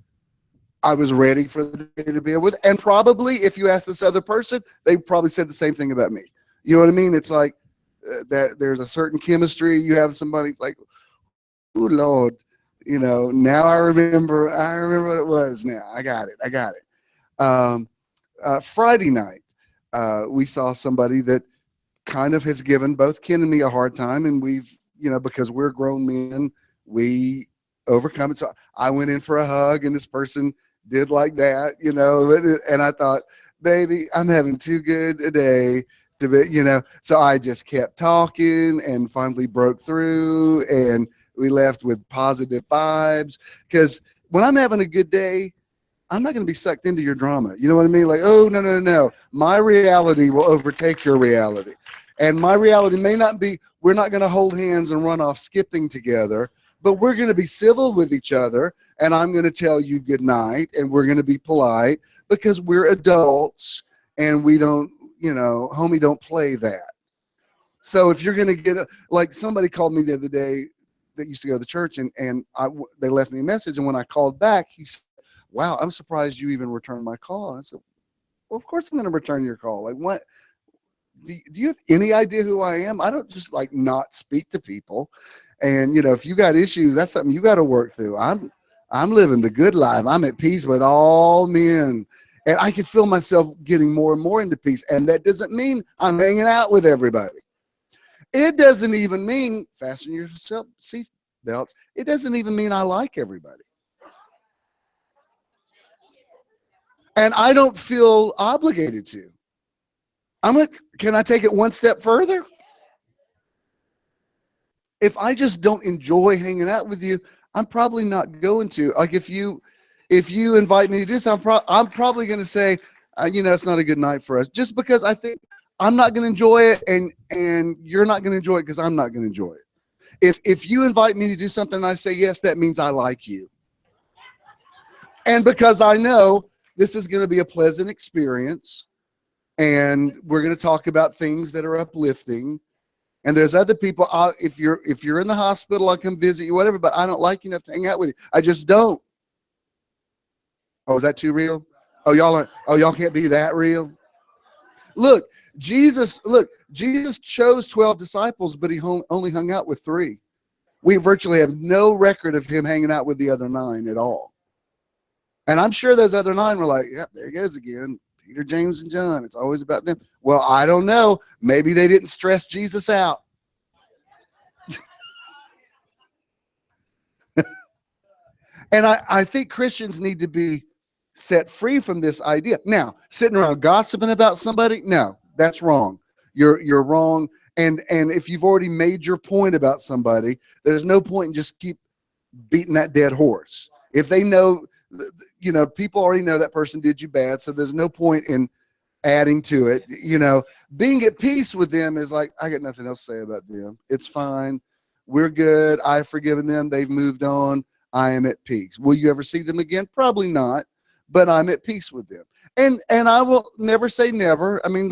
A: ready for the day to be with. And probably, if you ask this other person, they probably said the same thing about me. You know what I mean? It's like that. There's a certain chemistry. You have somebody. It's like, oh Lord, now I remember what it was. Now I got it. Friday night, we saw somebody that kind of has given both Ken and me a hard time, and we've, because we're grown men, we overcome it. So I went in for a hug, and this person did like that, and I thought, baby, I'm having too good a day to be, so I just kept talking and finally broke through, and we left with positive vibes, because when I'm having a good day, I'm not going to be sucked into your drama. You know what I mean? Like, oh, no. My reality will overtake your reality. And my reality may not be, we're not going to hold hands and run off skipping together, but we're going to be civil with each other. And I'm going to tell you good night, and we're going to be polite because we're adults, and we don't, homie, don't play that. So if you're going to get like somebody called me the other day that used to go to the church, and they left me a message. And when I called back, he said, wow, I'm surprised you even returned my call. I said, Well, of course I'm going to return your call. Like, what? Do you have any idea who I am? I don't just like not speak to people. And, you know, if you got issues, that's something you got to work through. I'm living the good life. I'm at peace with all men. And I can feel myself getting more and more into peace. And that doesn't mean I'm hanging out with everybody. It doesn't even mean fasten your seat belts. It doesn't even mean I like everybody. And I don't feel obligated to. I'm like, can I take it one step further? If I just don't enjoy hanging out with you, I'm probably not going to. Like if you invite me to do something, I'm probably going to say, you know, it's not a good night for us, just because I think I'm not going to enjoy it, and you're not going to enjoy it because I'm not going to enjoy it. If you invite me to do something and I say yes, that means I like you, and because I know this is going to be a pleasant experience, and we're going to talk about things that are uplifting. And there's other people. If you're in the hospital, I'll come visit you, whatever. But I don't like you enough to hang out with you. I just don't. Oh, is that too real? Oh, y'all can't be that real. Look, Jesus chose 12 disciples, but he only hung out with 3. We virtually have no record of him hanging out with the other 9 at all. And I'm sure those other 9 were like, yeah, there he goes again. Peter, James, and John. It's always about them. Well, I don't know. Maybe they didn't stress Jesus out. And I think Christians need to be set free from this idea. Now, sitting around gossiping about somebody, no, that's wrong. You're wrong. And if you've already made your point about somebody, there's no point in just keep beating that dead horse. If they know, you know, people already know that person did you bad, so there's no point in adding to it. You know, being at peace with them is like, I got nothing else to say about them. It's fine. We're good. I've forgiven them. They've moved on. I am at peace. Will you ever see them again? Probably not, but I'm at peace with them. And I will never say never. I mean,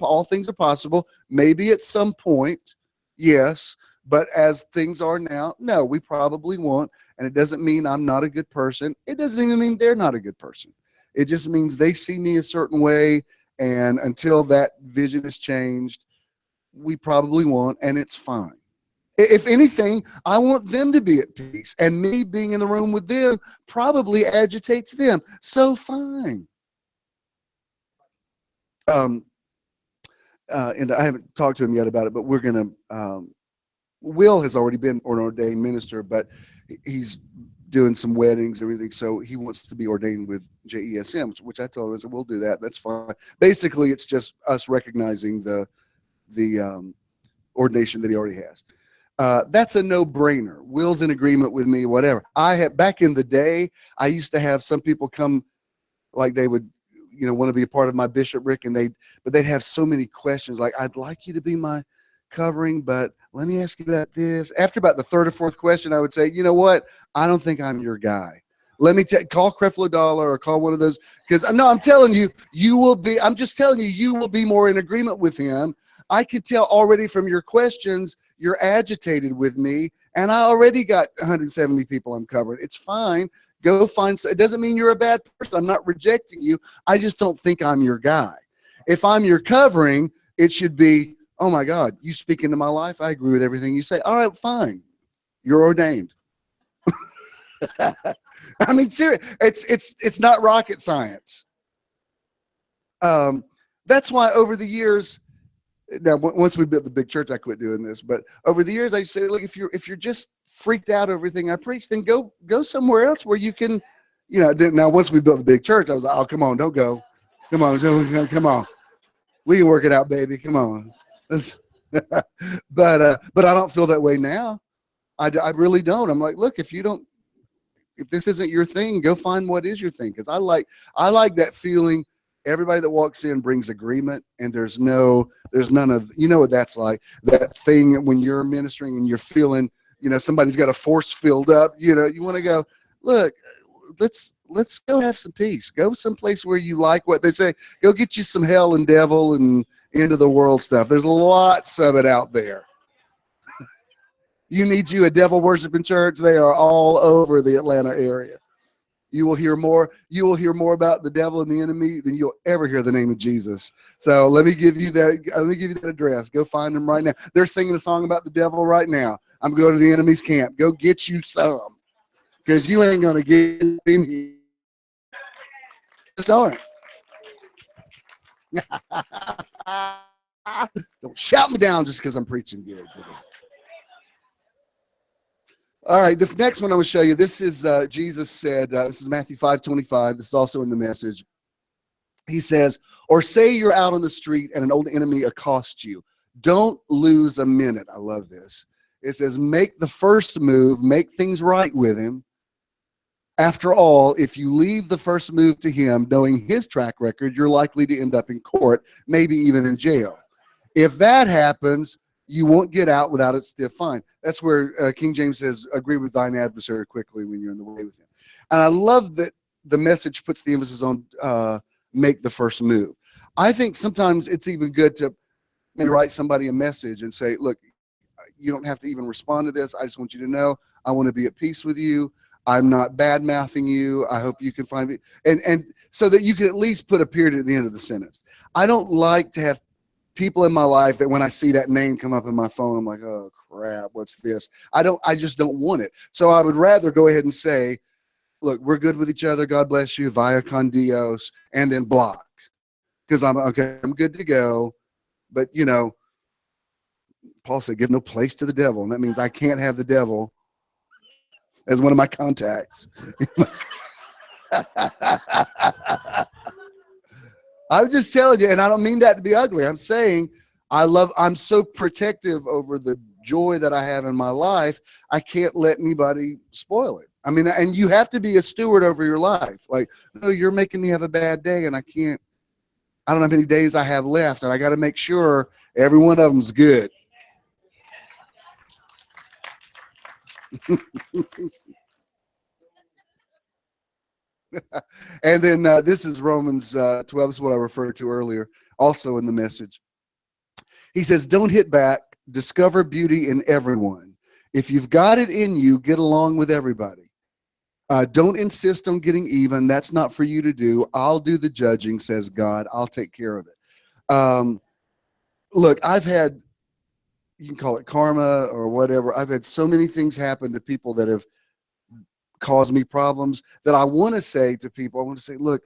A: all things are possible. Maybe at some point, yes, but as things are now, no, we probably won't. And it doesn't mean I'm not a good person. It doesn't even mean they're not a good person. It just means they see me a certain way. And until that vision is changed, we probably won't, and it's fine. If anything, I want them to be at peace, and me being in the room with them probably agitates them. So fine. And I haven't talked to him yet about it, but we're going to, Will has already been an ordained minister, but he's doing some weddings and everything. So he wants to be ordained with JESM, which I told him, I said, we'll do that. That's fine. Basically, it's just us recognizing the ordination that he already has. That's a no-brainer. Will's in agreement with me, whatever. Back in the day, I used to have some people come, like they would, you know, want to be a part of my bishopric, and they'd have so many questions. Like, I'd like you to be my covering, but let me ask you about this. After about the 3rd or 4th question, I would say, you know what? I don't think I'm your guy. Let me call Creflo Dollar or call one of those, because no, I'm telling you, I'm just telling you, you will be more in agreement with him. I could tell already from your questions, you're agitated with me, and I already got 170 people I'm covering. It's fine. Go find. It doesn't mean you're a bad person. I'm not rejecting you. I just don't think I'm your guy. If I'm your covering, it should be, oh my God, you speak into my life. I agree with everything you say. All right, fine. You're ordained. I mean, seriously, it's not rocket science. That's why over the years. Now, once we built the big church, I quit doing this. But over the years, I say, look, if you're just freaked out over everything I preach, then go somewhere else where you can, you know. Now, once we built the big church, I was like, oh, come on, don't go, come on, we can work it out, baby, come on. But I don't feel that way now. I really don't. I'm like, look, if this isn't your thing, go find what is your thing, because I like that feeling. Everybody that walks in brings agreement, and there's none of, you know what that's like, that thing when you're ministering and you're feeling, you know, somebody's got a force filled up, you know, you want to go, look, let's go have some peace. Go someplace where you like what they say. Go get you some hell and devil and end of the world stuff. There's lots of it out there. You need you a devil worshiping church. They are all over the Atlanta area. You will hear more about the devil and the enemy than you'll ever hear the name of Jesus. So let me give you that address. Go find them right now. They're singing a song about the devil right now. I'm going to the enemy's camp. Go get you some, because you ain't going to get in here. Just aren't. Don't shout me down just because I'm preaching good today. All right, this next one I'm going to show you. This is Jesus said, this is Matthew 5:25. This is also in the Message. He says, or say you're out on the street and an old enemy accosts you. Don't lose a minute. I love this. It says, make the first move, make things right with him. After all, if you leave the first move to him, knowing his track record, you're likely to end up in court, maybe even in jail. If that happens, you won't get out without a stiff fine. That's where King James says, agree with thine adversary quickly when you're in the way with him. And I love that the Message puts the emphasis on make the first move. I think sometimes it's even good to maybe write somebody a message and say, look, you don't have to even respond to this. I just want you to know I want to be at peace with you. I'm not bad-mouthing you. I hope you can find me. And so that you can at least put a period at the end of the sentence. I don't like to have people in my life that when I see that name come up in my phone, I'm like, oh crap, what's this? I just don't want it. So I would rather go ahead and say, look, we're good with each other. God bless you, via con Dios, and then block. Because I'm okay, I'm good to go. But you know, Paul said, give no place to the devil. And that means I can't have the devil as one of my contacts. I'm just telling you, and I don't mean that to be ugly. I'm saying I'm so protective over the joy that I have in my life. I can't let anybody spoil it. I mean, and you have to be a steward over your life. Like, no, you're making me have a bad day, and I don't know how many days I have left, and I got to make sure every one of them's good. And then this is Romans 12. This is what I referred to earlier, also in the Message. He says, don't hit back. Discover beauty in everyone. If you've got it in you, get along with everybody. Don't insist on getting even. That's not for you to do. I'll do the judging, says God. I'll take care of it. Look, I've had, you can call it karma or whatever. I've had so many things happen to people that have caused me problems that I want to say to people. I want to say, look,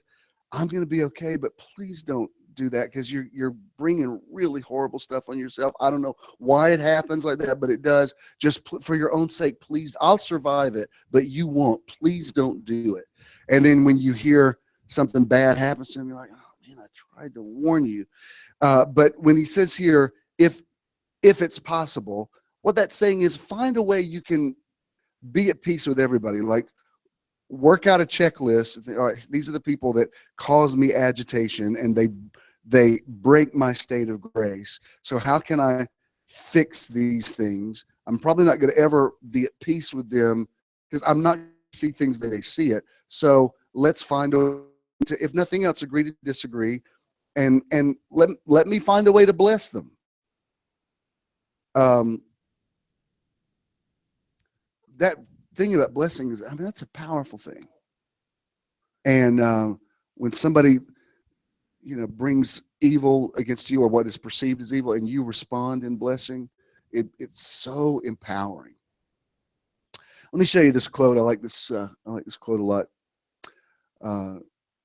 A: I'm going to be okay, but please don't do that, because you're bringing really horrible stuff on yourself. I don't know why it happens like that, but it does. Just for your own sake, please. I'll survive it, but you won't. Please don't do it. And then when you hear something bad happens to them, you're like, oh man, I tried to warn you. But when he says here, if it's possible, what that's saying is find a way you can be at peace with everybody. Like, work out a checklist. All right, these are the people that cause me agitation, and they break my state of grace. So how can I fix these things? I'm probably not going to ever be at peace with them, because I'm not going to see things the way they see it. So let's find a, if nothing else, agree to disagree, and let me find a way to bless them. That thing about blessing is, I mean, that's a powerful thing. And when somebody, brings evil against you, or what is perceived as evil, and you respond in blessing, it's so empowering. Let me show you this quote. I like this quote a lot.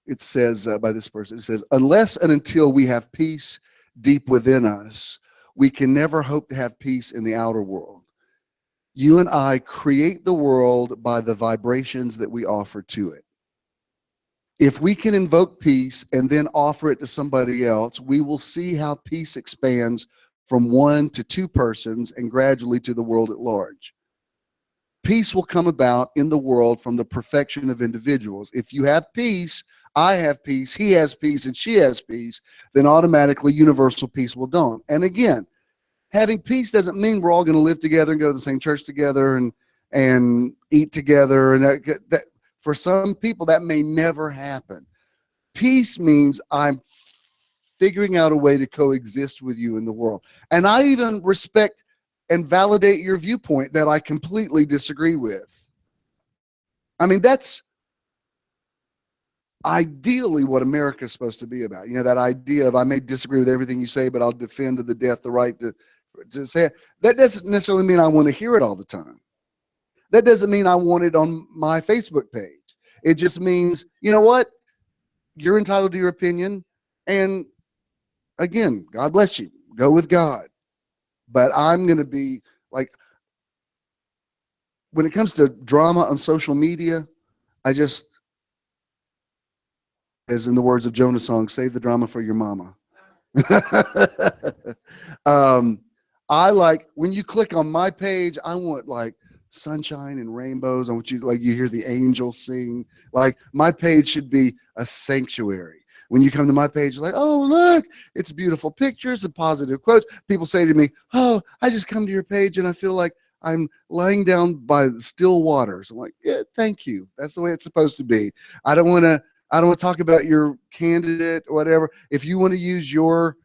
A: It says by this person, it says, unless and until we have peace deep within us, we can never hope to have peace in the outer world. You and I create the world by the vibrations that we offer to it. If we can invoke peace and then offer it to somebody else, we will see how peace expands from one to two persons and gradually to the world at large. Peace will come about in the world from the perfection of individuals. If you have peace, I have peace, he has peace, and she has peace, then automatically universal peace will dawn. And again, having peace doesn't mean we're all going to live together and go to the same church together and eat together. And that for some people, that may never happen. Peace means I'm figuring out a way to coexist with you in the world. And I even respect and validate your viewpoint that I completely disagree with. I mean, that's ideally what America's supposed to be about. You know, that idea of I may disagree with everything you say, but I'll defend to the death the right to say it. That doesn't necessarily mean I want to hear it all the time. That doesn't mean I want it on my Facebook page. It just means, you know what? You're entitled to your opinion. And again, God bless you. Go with God. But I'm going to be like, when it comes to drama on social media, I just, as in the words of Jonah's song, save the drama for your mama. I like, when you click on my page, I want like sunshine and rainbows. I want you, like, you hear the angels sing. Like, my page should be a sanctuary. When you come to my page, like, oh, look, it's beautiful pictures and positive quotes. People say to me, oh, I just come to your page and I feel like I'm lying down by still waters. I'm like, yeah, thank you. That's the way it's supposed to be. I don't want to talk about your candidate or whatever. If you want to use your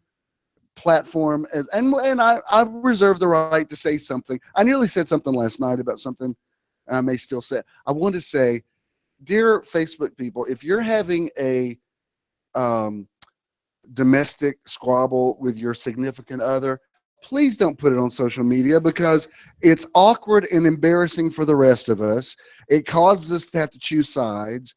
A: platform as, and I reserve the right to say something. I nearly said something last night about something, and I may still say it. I want to say, dear Facebook people, if you're having a domestic squabble with your significant other, please don't put it on social media, because it's awkward and embarrassing for the rest of us. It causes us to have to choose sides.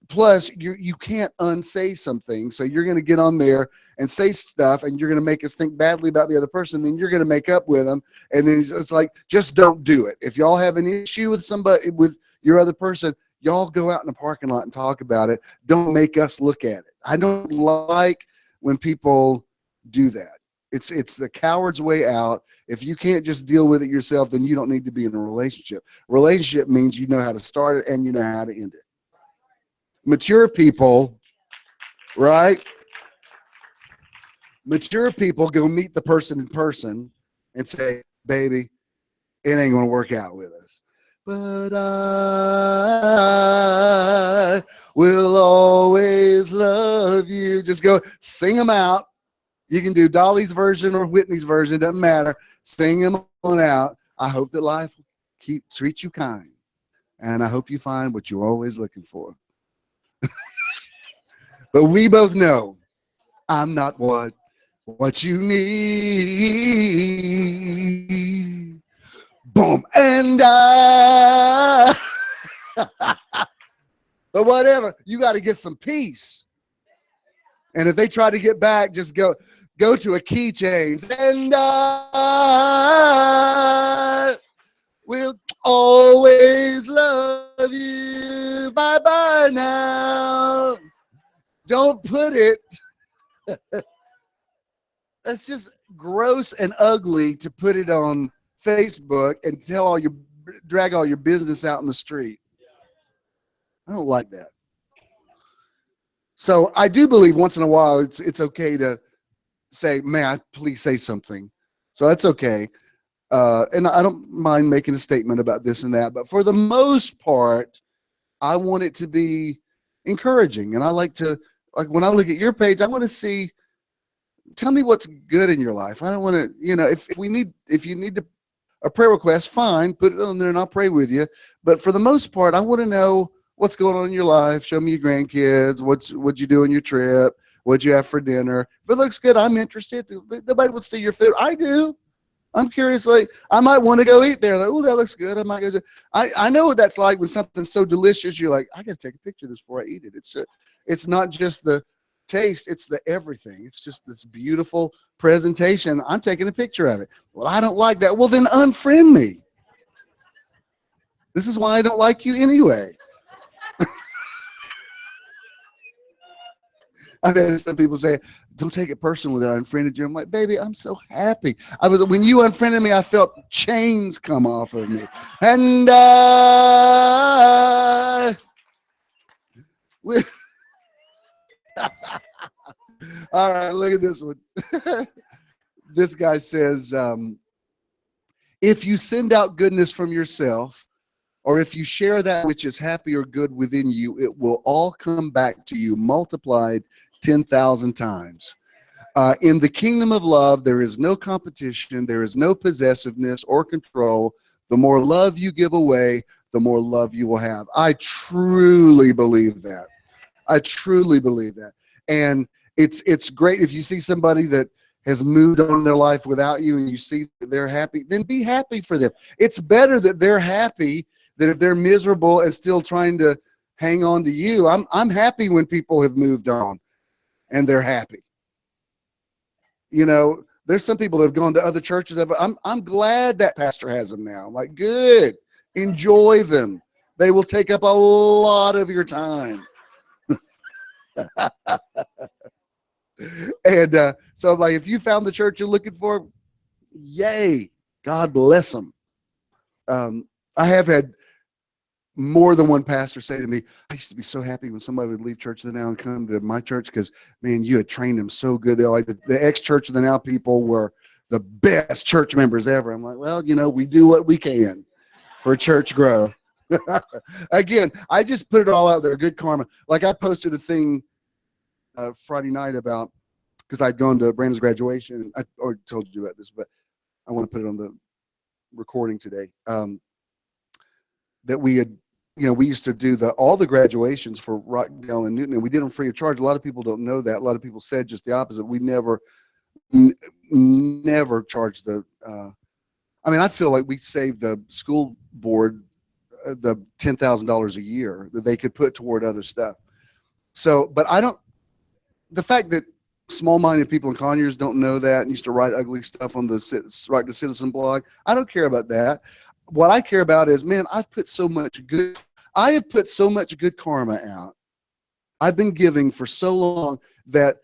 A: Plus, you can't unsay something. So you're going to get on there and say stuff, and you're going to make us think badly about the other person. Then you're going to make up with them. And then it's like, just don't do it. If y'all have an issue with somebody, with your other person, y'all go out in the parking lot and talk about it. Don't make us look at it. I don't like when people do that. It's the coward's way out. If you can't just deal with it yourself, then you don't need to be in a relationship. Relationship means you know how to start it and you know how to end it. Mature people, right? Mature people go meet the person in person and say, baby, it ain't going to work out with us. But I will always love you. Just go sing them out. You can do Dolly's version or Whitney's version, doesn't matter. Sing them on out. I hope that life will treat you kind. And I hope you find what you're always looking for. But we both know I'm not what you need. Boom. And but whatever, you got to get some peace. And if they try to get back, just go to a key change. And I will always love you. Bye-bye now. Don't put it. That's just gross and ugly to put it on Facebook and drag all your business out in the street. I don't like that. So I do believe once in a while it's okay to say, may I please say something? So that's okay. And I don't mind making a statement about this and that, but for the most part, I want it to be encouraging. And I like when I look at your page, I want to see, tell me what's good in your life. I don't want to, if you need a prayer request, fine, put it on there and I'll pray with you. But for the most part, I want to know what's going on in your life. Show me your grandkids. What'd you do on your trip? What'd you have for dinner? If it looks good, I'm interested. Nobody wants to see your food. I do. I'm curious. Like, I might want to go eat there. Like, oh, that looks good. I might go. I know what that's like when something's so delicious. You're like, I got to take a picture of this before I eat it. It's not just the taste, it's the everything. It's just this beautiful presentation. I'm taking a picture of it. Well, I don't like that. Well, then unfriend me. This is why I don't like you anyway. I've had some people say, don't take it personally that I unfriended you. I'm like, baby, I'm so happy. When you unfriended me, I felt chains come off of me. And all right, look at this one. This guy says, if you send out goodness from yourself, or if you share that which is happy or good within you, it will all come back to you multiplied 10,000 times. In the kingdom of love, there is no competition. There is no possessiveness or control. The more love you give away, the more love you will have. I truly believe that. I truly believe that. And it's great if you see somebody that has moved on in their life without you and you see that they're happy, then be happy for them. It's better that they're happy than if they're miserable and still trying to hang on to you. I'm happy when people have moved on and they're happy. You know, there's some people that have gone to other churches. I'm glad that pastor has them now. I'm like, good. Enjoy them. They will take up a lot of your time. And so I'm like, if you found the church you're looking for, yay, God bless them. I have had more than one pastor say to me, I used to be so happy when somebody would leave Church of the Now and come to my church because, man, you had trained them so good. They're like the ex-Church of the Now people were the best church members ever. I'm like, well, you know, we do what we can for church growth. Again, I just put it all out there, good karma. Like I posted a thing Friday night about, because I'd gone to Brandon's graduation. I already told you about this, but I want to put it on the recording today. That we had, you know, we used to do all the graduations for Rockdale and Newton, and we did them free of charge. A lot of people don't know that. A lot of people said just the opposite. We never charged the. I mean, I feel like we saved the school board the $10,000 a year that they could put toward other stuff. So, but I don't. The fact that small-minded people in Conyers don't know that and used to write ugly stuff on the Right to Citizen blog, I don't care about that. What I care about is, man, I have put so much good karma out. I've been giving for so long that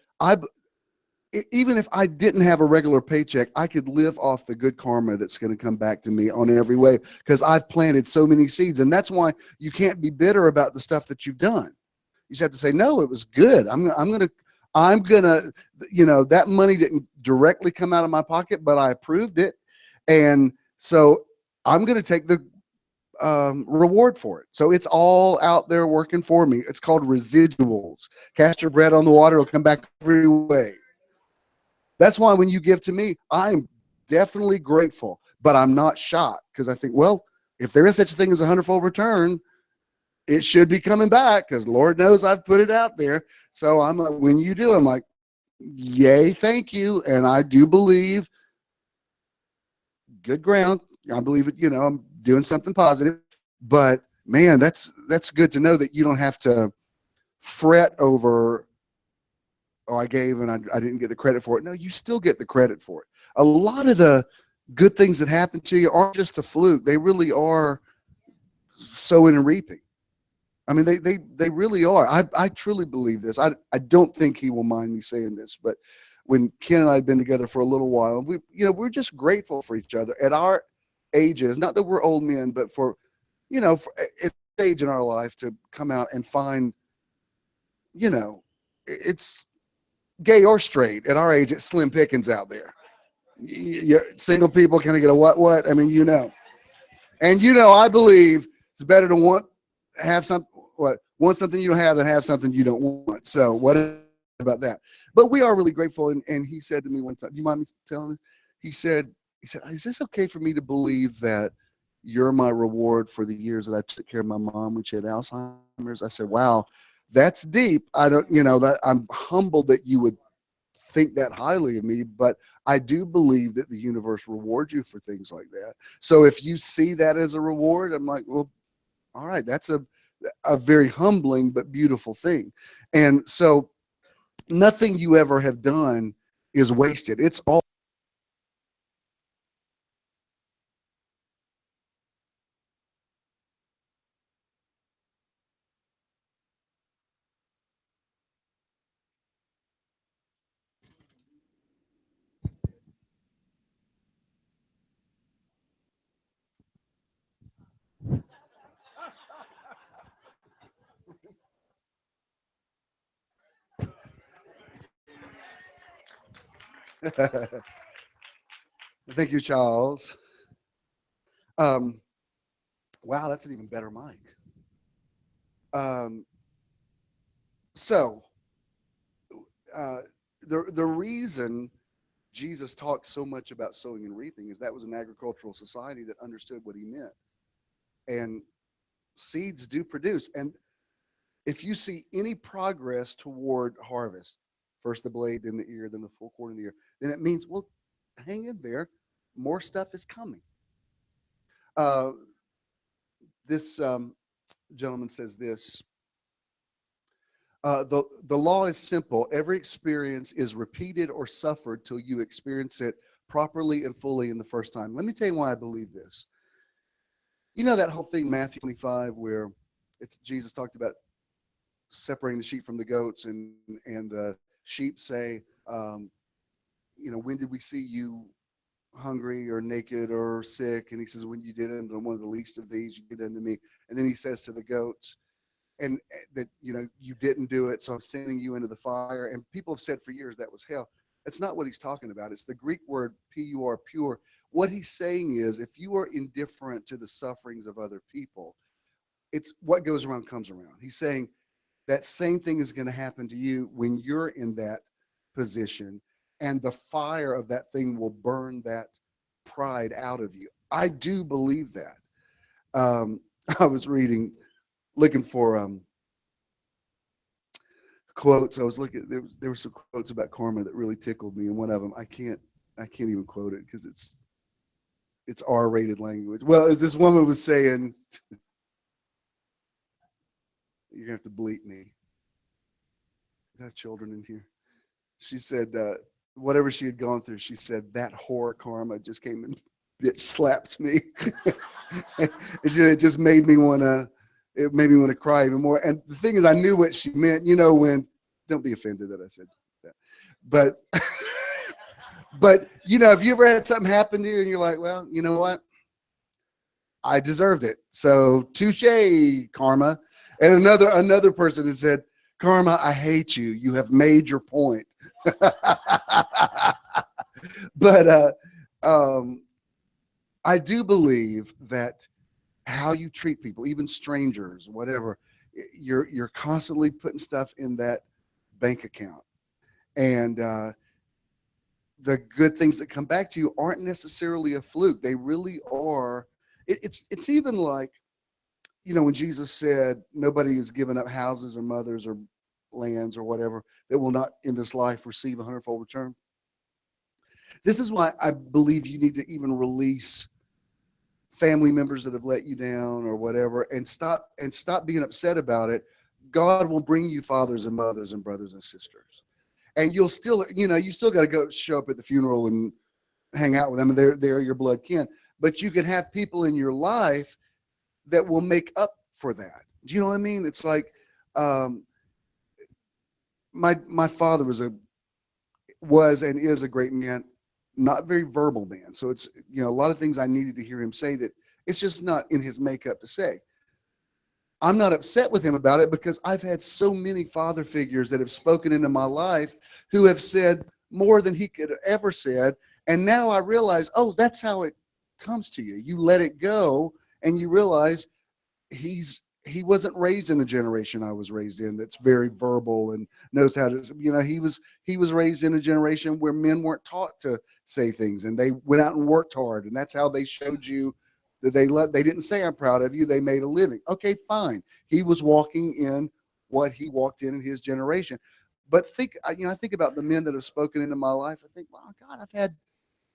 A: even if I didn't have a regular paycheck, I could live off the good karma that's going to come back to me on every way because I've planted so many seeds. And that's why you can't be bitter about the stuff that you've done. You just have to say, no, it was good. I'm gonna, you know, that money didn't directly come out of my pocket, but I approved it. And so I'm going to take the reward for it. So it's all out there working for me. It's called residuals. Cast your bread on the water. It'll come back every way. That's why when you give to me, I'm definitely grateful, but I'm not shocked because I think, well, if there is such a thing as a hundredfold return, it should be coming back because Lord knows I've put it out there. So I'm like, when you do, I'm like, yay, thank you. And I do believe good ground. I believe it, you know, I'm doing something positive, but man, that's good to know that you don't have to fret over, oh, I gave and I didn't get the credit for it. No, you still get the credit for it. A lot of the good things that happen to you aren't just a fluke. They really are sowing and reaping. I mean, they really are. I truly believe this. I don't think he will mind me saying this, but when Ken and I had been together for a little while, we're just grateful for each other at our ages. Not that we're old men, but for at stage in our life to come out and find, it's gay or straight at our age. It's slim pickings out there. You're single people kind of get a what? I mean, and I believe it's better to want something you don't have than have something you don't want. So what about that? But we are really grateful. And he said to me one time, do you mind me telling him? He said, is this okay for me to believe that you're my reward for the years that I took care of my mom when she had Alzheimer's? I said, wow, that's deep. I don't, that I'm humbled that you would think that highly of me, but I do believe that the universe rewards you for things like that. So if you see that as a reward, I'm like, well, all right, that's a very humbling but beautiful thing. And so nothing you ever have done is wasted. It's all Thank you, Charles. Wow, that's an even better mic. So the reason Jesus talked so much about sowing and reaping is that was an agricultural society that understood what he meant. And seeds do produce. And if you see any progress toward harvest, first the blade, then the ear, then the full cord in the ear, then it means, well, hang in there. More stuff is coming. Uh, this gentleman says this. The law is simple. Every experience is repeated or suffered till you experience it properly and fully in the first time. Let me tell you why I believe this. You know that whole thing, Matthew 25, where Jesus talked about separating the sheep from the goats, and the sheep say, when did we see you hungry or naked or sick? And he says, when you did it unto one of the least of these, you did it unto me. And then he says to the goats, and that you didn't do it, so I'm sending you into the fire. And people have said for years that was hell. That's not what he's talking about. It's the Greek word pur, pure. What he's saying is, if you are indifferent to the sufferings of other people, it's what goes around comes around. He's saying that same thing is going to happen to you when you're in that position, and the fire of that thing will burn that pride out of you. I do believe that. I was looking for quotes. I was looking. There were some quotes about karma that really tickled me, and one of them I can't even quote it because it's R-rated language. Well, as this woman was saying, you're gonna have to bleep me. I have children in here. She said, whatever she had gone through, she said that whore karma just came and bitch slapped me. It just made me want to cry even more. And the thing is, I knew what she meant. Don't be offended that I said that, but but if you ever had something happen to you and you're like, well, you know what, I deserved it, so touche, karma. And another person has said, karma, I hate you. You have made your point. But I do believe that how you treat people, even strangers, whatever, you're constantly putting stuff in that bank account, and the good things that come back to you aren't necessarily a fluke. They really are. It's even like, when Jesus said, nobody is given up houses or mothers or lands or whatever that will not in this life receive a hundredfold return. This is why I believe you need to even release family members that have let you down or whatever, and stop being upset about it. God will bring you fathers and mothers and brothers and sisters, and you'll still, you still got to go show up at the funeral and hang out with them, and they're your blood kin. But you can have people in your life that will make up for that. Do you know what I mean? It's like, my father was and is a great man, not very verbal man. So it's, a lot of things I needed to hear him say that it's just not in his makeup to say. I'm not upset with him about it because I've had so many father figures that have spoken into my life who have said more than he could have ever said. And now I realize, oh, that's how it comes to you. You let it go and you realize he wasn't raised in the generation I was raised in that's very verbal and knows how to, he was raised in a generation where men weren't taught to say things, and they went out and worked hard, and that's how they showed you that they didn't say, I'm proud of you. They made a living. Okay, fine. He was walking in what he walked in his generation. But I think about the men that have spoken into my life. I think, wow, God,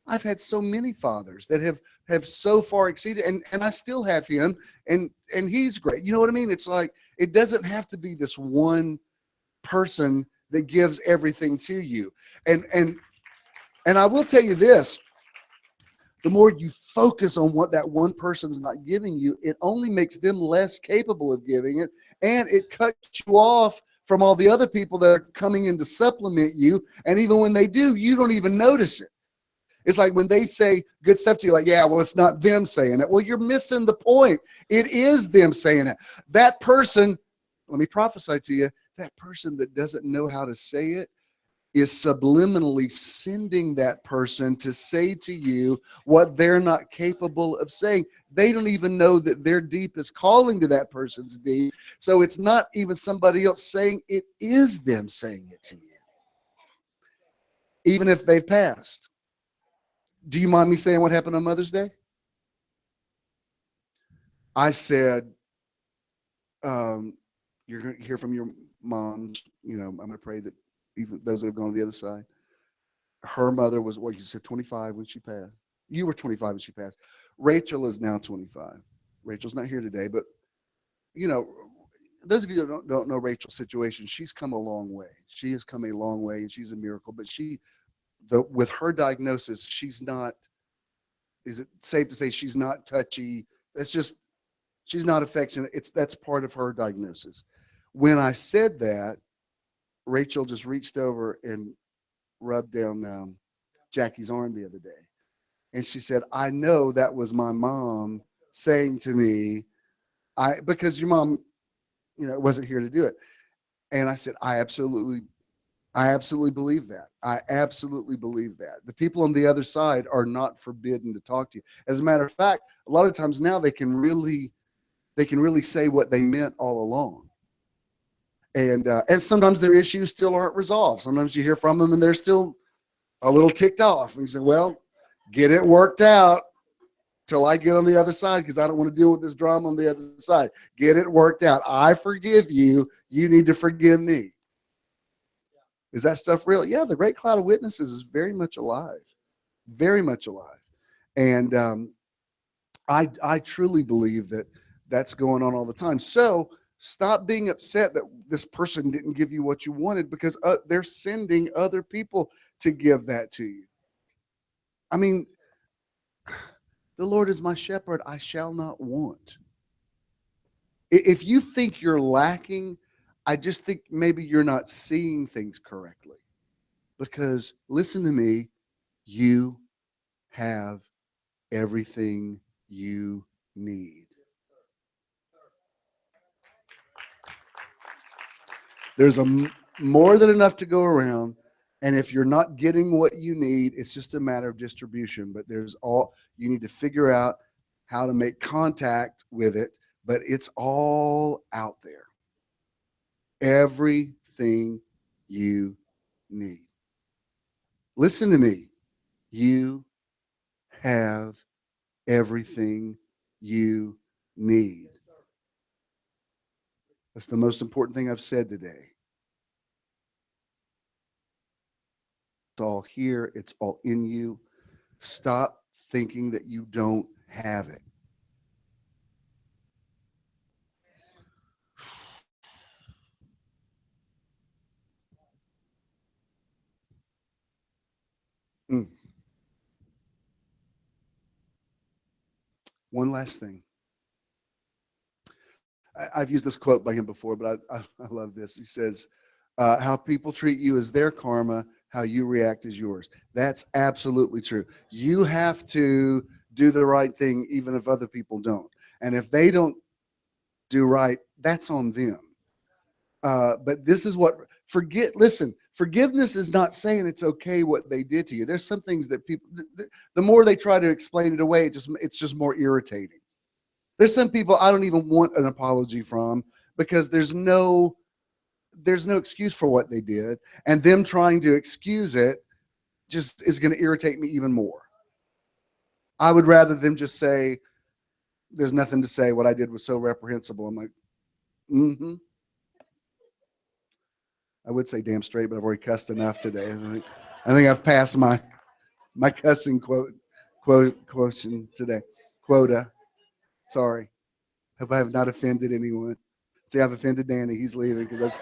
A: I've had so many fathers that have so far exceeded, and I still have him, and he's great. You know what I mean? It's like, it doesn't have to be this one person that gives everything to you. And I will tell you this, the more you focus on what that one person's not giving you, it only makes them less capable of giving it, and it cuts you off from all the other people that are coming in to supplement you. And even when they do, you don't even notice it. It's like when they say good stuff to you, like, yeah, well, it's not them saying it. Well, you're missing the point. It is them saying it. That person, let me prophesy to you, that person that doesn't know how to say it is subliminally sending that person to say to you what they're not capable of saying. They don't even know that their deep is calling to that person's deep. So it's not even somebody else saying it, is them saying it to you, even if they've passed. Do you mind me saying what happened on Mother's Day? I said, You're going to hear from your moms. You know, I'm going to pray that even those that have gone to the other side. Her mother was, what you said, 25 when she passed. You were 25 when she passed. Rachel is now 25. Rachel's not here today, but, you know, those of you that don't know Rachel's situation, she's come a long way. She has come a long way, and she's a miracle. But with her diagnosis, she's not, is it safe to say she's not touchy? That's just, she's not affectionate. That's part of her diagnosis. When I said that, Rachel just reached over and rubbed down Jackie's arm the other day. And she said, I know that was my mom saying to me, because your mom, you know, wasn't here to do it. And I said, I absolutely believe that. I absolutely believe that. The people on the other side are not forbidden to talk to you. As a matter of fact, a lot of times now they can really say what they meant all along. And sometimes their issues still aren't resolved. Sometimes you hear from them and they're still a little ticked off. And you say, well, get it worked out till I get on the other side, because I don't want to deal with this drama on the other side. Get it worked out. I forgive you. You need to forgive me. Is that stuff real? Yeah, the great cloud of witnesses is very much alive. Very much alive. And I truly believe that that's going on all the time. So stop being upset that this person didn't give you what you wanted, because they're sending other people to give that to you. I mean, the Lord is my shepherd, I shall not want. If you think you're lacking, I just think maybe you're not seeing things correctly. Because listen to me, you have everything you need. There's more than enough to go around. And if you're not getting what you need, it's just a matter of distribution. But you need to figure out how to make contact with it. But it's all out there. Everything you need. Listen to me. You have everything you need. That's the most important thing I've said today. It's all here. It's all in you. Stop thinking that you don't have it. One last thing. I've used this quote by him before, but I love this. He says, how people treat you is their karma. How you react is yours. That's absolutely true. You have to do the right thing even if other people don't. And if they don't do right, that's on them. But this is what, forgiveness is not saying it's okay what they did to you. There's some things that people, the more they try to explain it away, it's just more irritating. There's some people I don't even want an apology from, because there's no excuse for what they did, and them trying to excuse it just is going to irritate me even more. I would rather them just say, there's nothing to say, what I did was so reprehensible. I'm like, I would say damn straight, but I've already cussed enough today. I think I've passed my cussing quotient today. Quota. Sorry. Hope I have not offended anyone. See, I've offended Danny. He's leaving because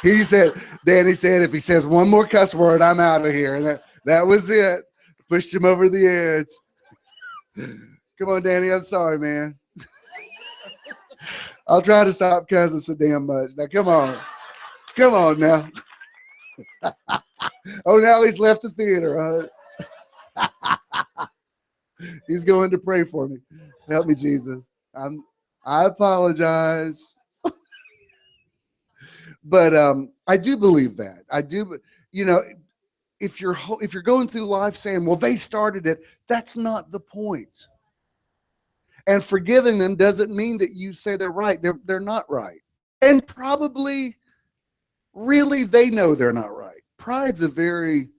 A: Danny said, if he says one more cuss word, I'm out of here. And that was it. Pushed him over the edge. Come on, Danny. I'm sorry, man. I'll try to stop cussing so damn much. Now, come on. Come on now. Oh, now he's left the theater. He's going to pray for me. Help me, Jesus. I apologize. But I do believe that. I do, if you're going through life saying, well, they started it, that's not the point. And forgiving them doesn't mean that you say they're right. They're not right. And probably, really, they know they're not right. Pride's a very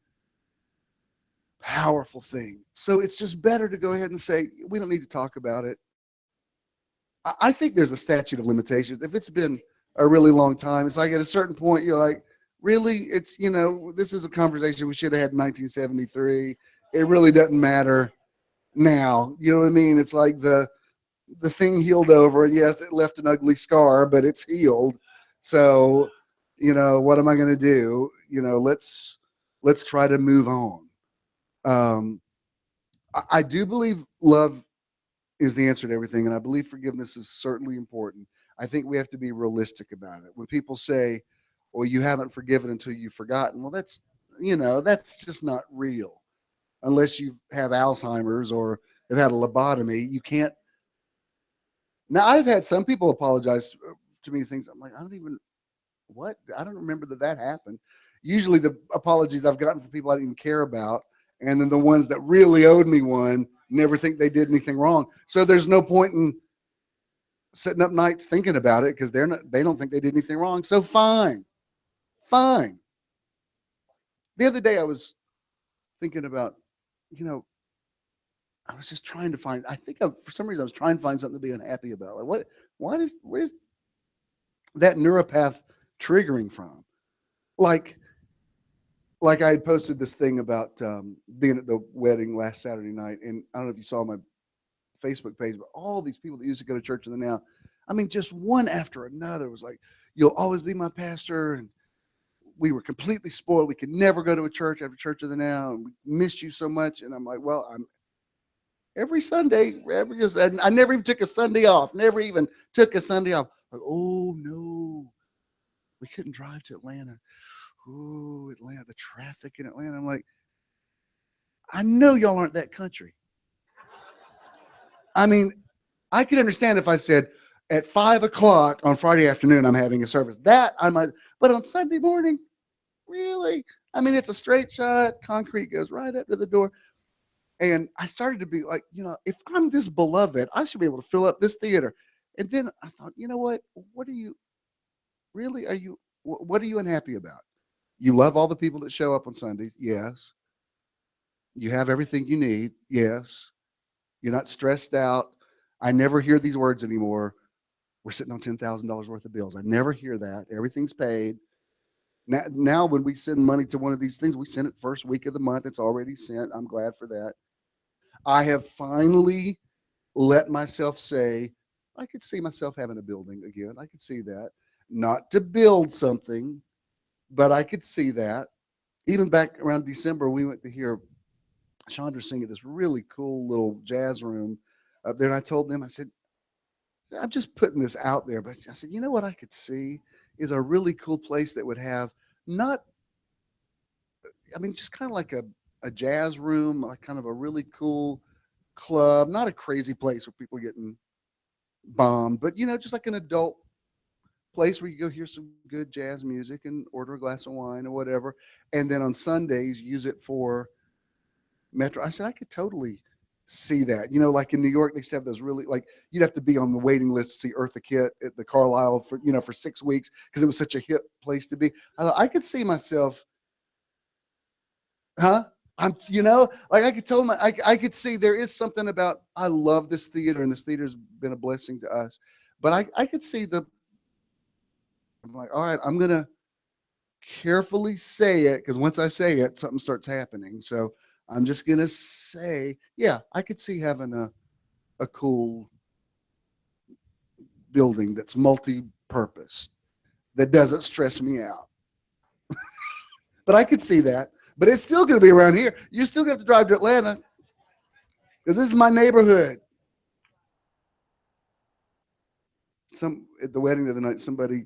A: powerful thing. So it's just better to go ahead and say, we don't need to talk about it. I think there's a statute of limitations. If it's been a really long time, it's like at a certain point, you're like, really? It's, this is a conversation we should have had in 1973. It really doesn't matter now. You know what I mean? It's like the thing healed over. Yes, it left an ugly scar, but it's healed. So, what am I going to do? Let's try to move on. I do believe love is the answer to everything, and I believe forgiveness is certainly important. I think we have to be realistic about it. When people say, well, you haven't forgiven until you've forgotten, well, that's just not real. Unless you have Alzheimer's or have had a lobotomy, you can't. Now, I've had some people apologize to me things. I'm like, I don't remember that happened. Usually the apologies I've gotten from people I didn't even care about, and then the ones that really owed me one never think they did anything wrong. So there's no point in sitting up nights thinking about it because they don't think they did anything wrong. So fine. The other day I was thinking about, I was just trying to find, for some reason I was trying to find something to be unhappy about. Like where's that neuropath triggering from? Like I had posted this thing about being at the wedding last Saturday night, and I don't know if you saw my Facebook page, but all these people that used to go to church in the now, I mean, just one after another was like, you'll always be my pastor, and we were completely spoiled. We could never go to a church after church of the now, and we missed you so much. And I'm like, well, I'm every Sunday, I never even took a Sunday off. Like, oh no, we couldn't drive to Atlanta. Oh, Atlanta, the traffic in Atlanta. I'm like, I know y'all aren't that country. I mean, I could understand if I said at 5:00 on Friday afternoon, I'm having a service. That I might, but on Sunday morning, really? I mean, it's a straight shot. Concrete goes right up to the door. And I started to be like, if I'm this beloved, I should be able to fill up this theater. And then I thought, you know what? What are you unhappy about? You love all the people that show up on Sundays. Yes. You have everything you need. Yes. You're not stressed out. I never hear these words anymore. We're sitting on $10,000 worth of bills. I never hear that. Everything's paid. Now, when we send money to one of these things, we send it first week of the month. It's already sent. I'm glad for that. I have finally let myself say, I could see myself having a building again. I could see that. Not to build something, but I could see that. Even back around December, we went to hear Chandra sing at this really cool little jazz room up there. And I told them, I said, I'm just putting this out there. But I said, you know what I could see is a really cool place that would have just kind of like a jazz room, like kind of a really cool club, not a crazy place where people are getting bombed, but just like an adult place where you go hear some good jazz music and order a glass of wine or whatever. And then on Sundays, use it for Metro. I said, I could totally see that. Like in New York, they used to have those really, like, you'd have to be on the waiting list to see Eartha Kitt at the Carlisle for 6 weeks because it was such a hip place to be. I thought I could see myself, like I could tell I could see there is something about, I love this theater and this theater's been a blessing to us, but I could see I'm like, all right, I'm going to carefully say it because once I say it, something starts happening. So I'm just going to say, yeah, I could see having a cool building that's multi-purpose that doesn't stress me out. But I could see that. But it's still going to be around here. You're still going to have to drive to Atlanta because this is my neighborhood. At the wedding the other night, somebody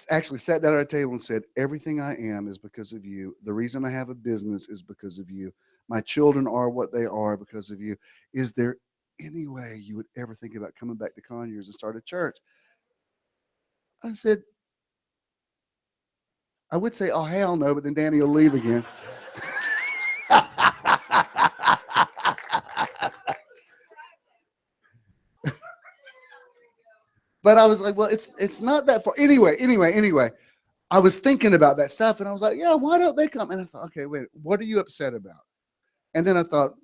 A: actually sat down at a table and said, everything I am is because of you. The reason I have a business is because of you. My children are what they are because of you. Is there any way you would ever think about coming back to Conyers and start a church? I said, I would say, oh, hell no, but then Danny will leave again. But I was like, well, it's not that far. Anyway, I was thinking about that stuff and I was like, yeah, why don't they come? And I thought, okay, wait, what are you upset about? And then I thought,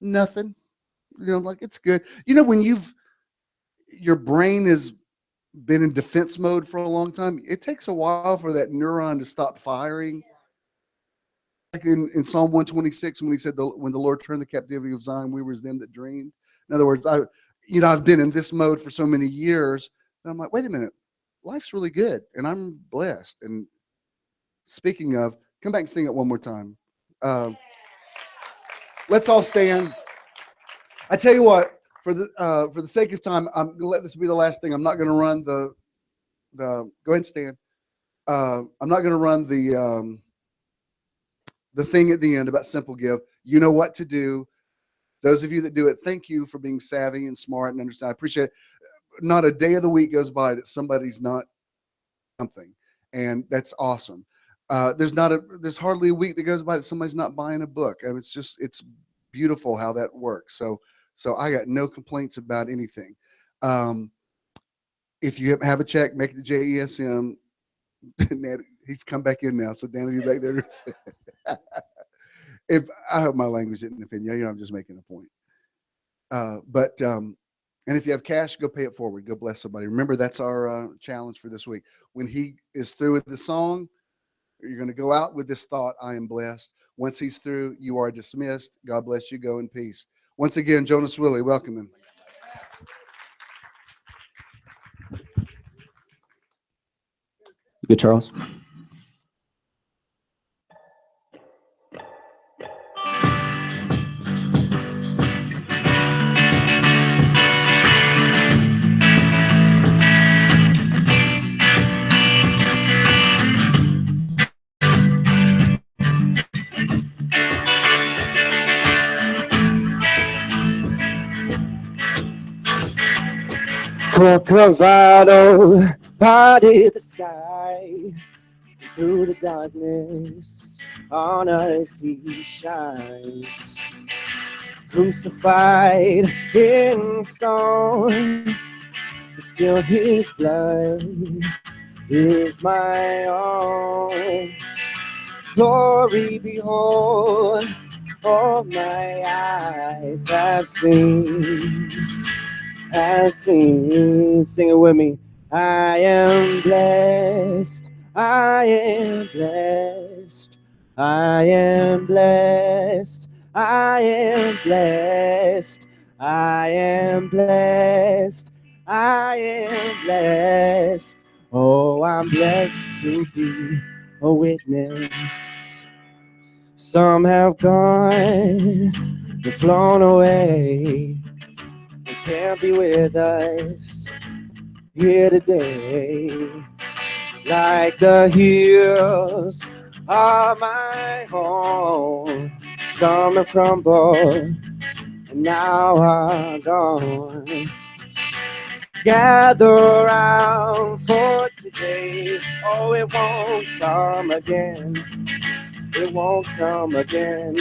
A: nothing. Like, it's good. When you've your brain has been in defense mode for a long time. It takes a while for that neuron to stop firing. Like in Psalm 126, when he said, when the Lord turned the captivity of Zion, we were as them that dreamed. In other words, I've been in this mode for so many years, and I'm like, wait a minute, life's really good, and I'm blessed. And speaking of, come back and sing it one more time. Let's all stand. I tell you what, for the sake of time, I'm gonna let this be the last thing. I'm not gonna run the go ahead and stand. I'm not gonna run the thing at the end about simple give. You know what to do. Those of you that do it, thank you for being savvy and smart and understand. I appreciate it. Not a day of the week goes by that somebody's not something, and that's awesome. There's hardly a week that goes by that somebody's not buying a book. I mean, it's beautiful how that works. So I got no complaints about anything. If you have a check, make it to JESM. He's come back in now, so Dan, you back there. If I hope my language didn't offend you, I'm just making a point. And if you have cash, go pay it forward. Go bless somebody. Remember, that's our challenge for this week. When he is through with the song, you're going to go out with this thought: I am blessed. Once he's through, you are dismissed. God bless you. Go in peace. Once again, Jonas Swilley, welcome him.
B: Good, Charles. Corcovado parted the sky. Through the darkness on us he shines. Crucified in stone, but still his blood is my own. Glory behold, all my eyes have seen. Sing it with me. I am blessed, I am blessed, I am blessed, I am blessed, I am blessed, I am blessed. Oh, I'm blessed to be a witness. Some have gone and flown away. They can't be with us here today. Like the hills are my home. Some have crumbled and now are gone. Gather round for today. Oh, it won't come again. It won't come again.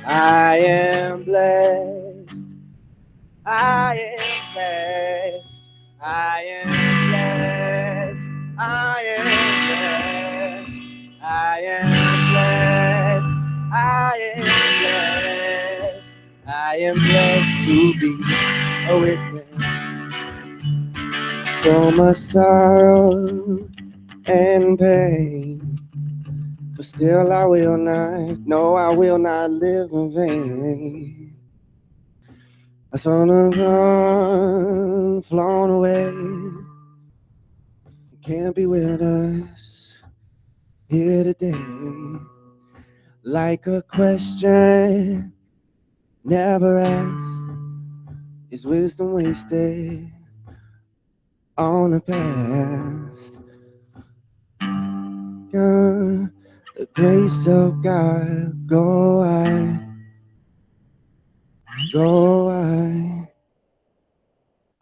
B: I am blessed. I am blessed. I am blessed. I am blessed. I am blessed. I am blessed. I am blessed to be a witness. So much sorrow and pain, but still I will not, no, I will not live in vain. I saw them gone, flown away. Can't be with us here today. Like a question never asked, is wisdom wasted on the past? God, the grace of God, go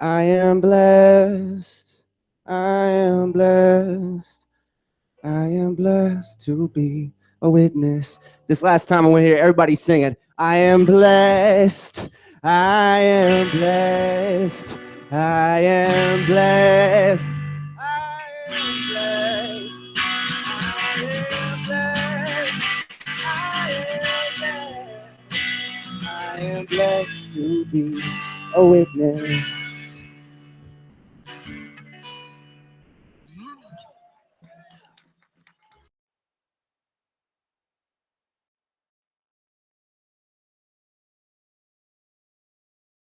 B: I am blessed, I am blessed, I am blessed to be a witness. This last time I went here, everybody sing it. I am blessed, I am blessed, I am blessed, I am blessed, I am blessed, I am blessed, I am blessed to be a witness.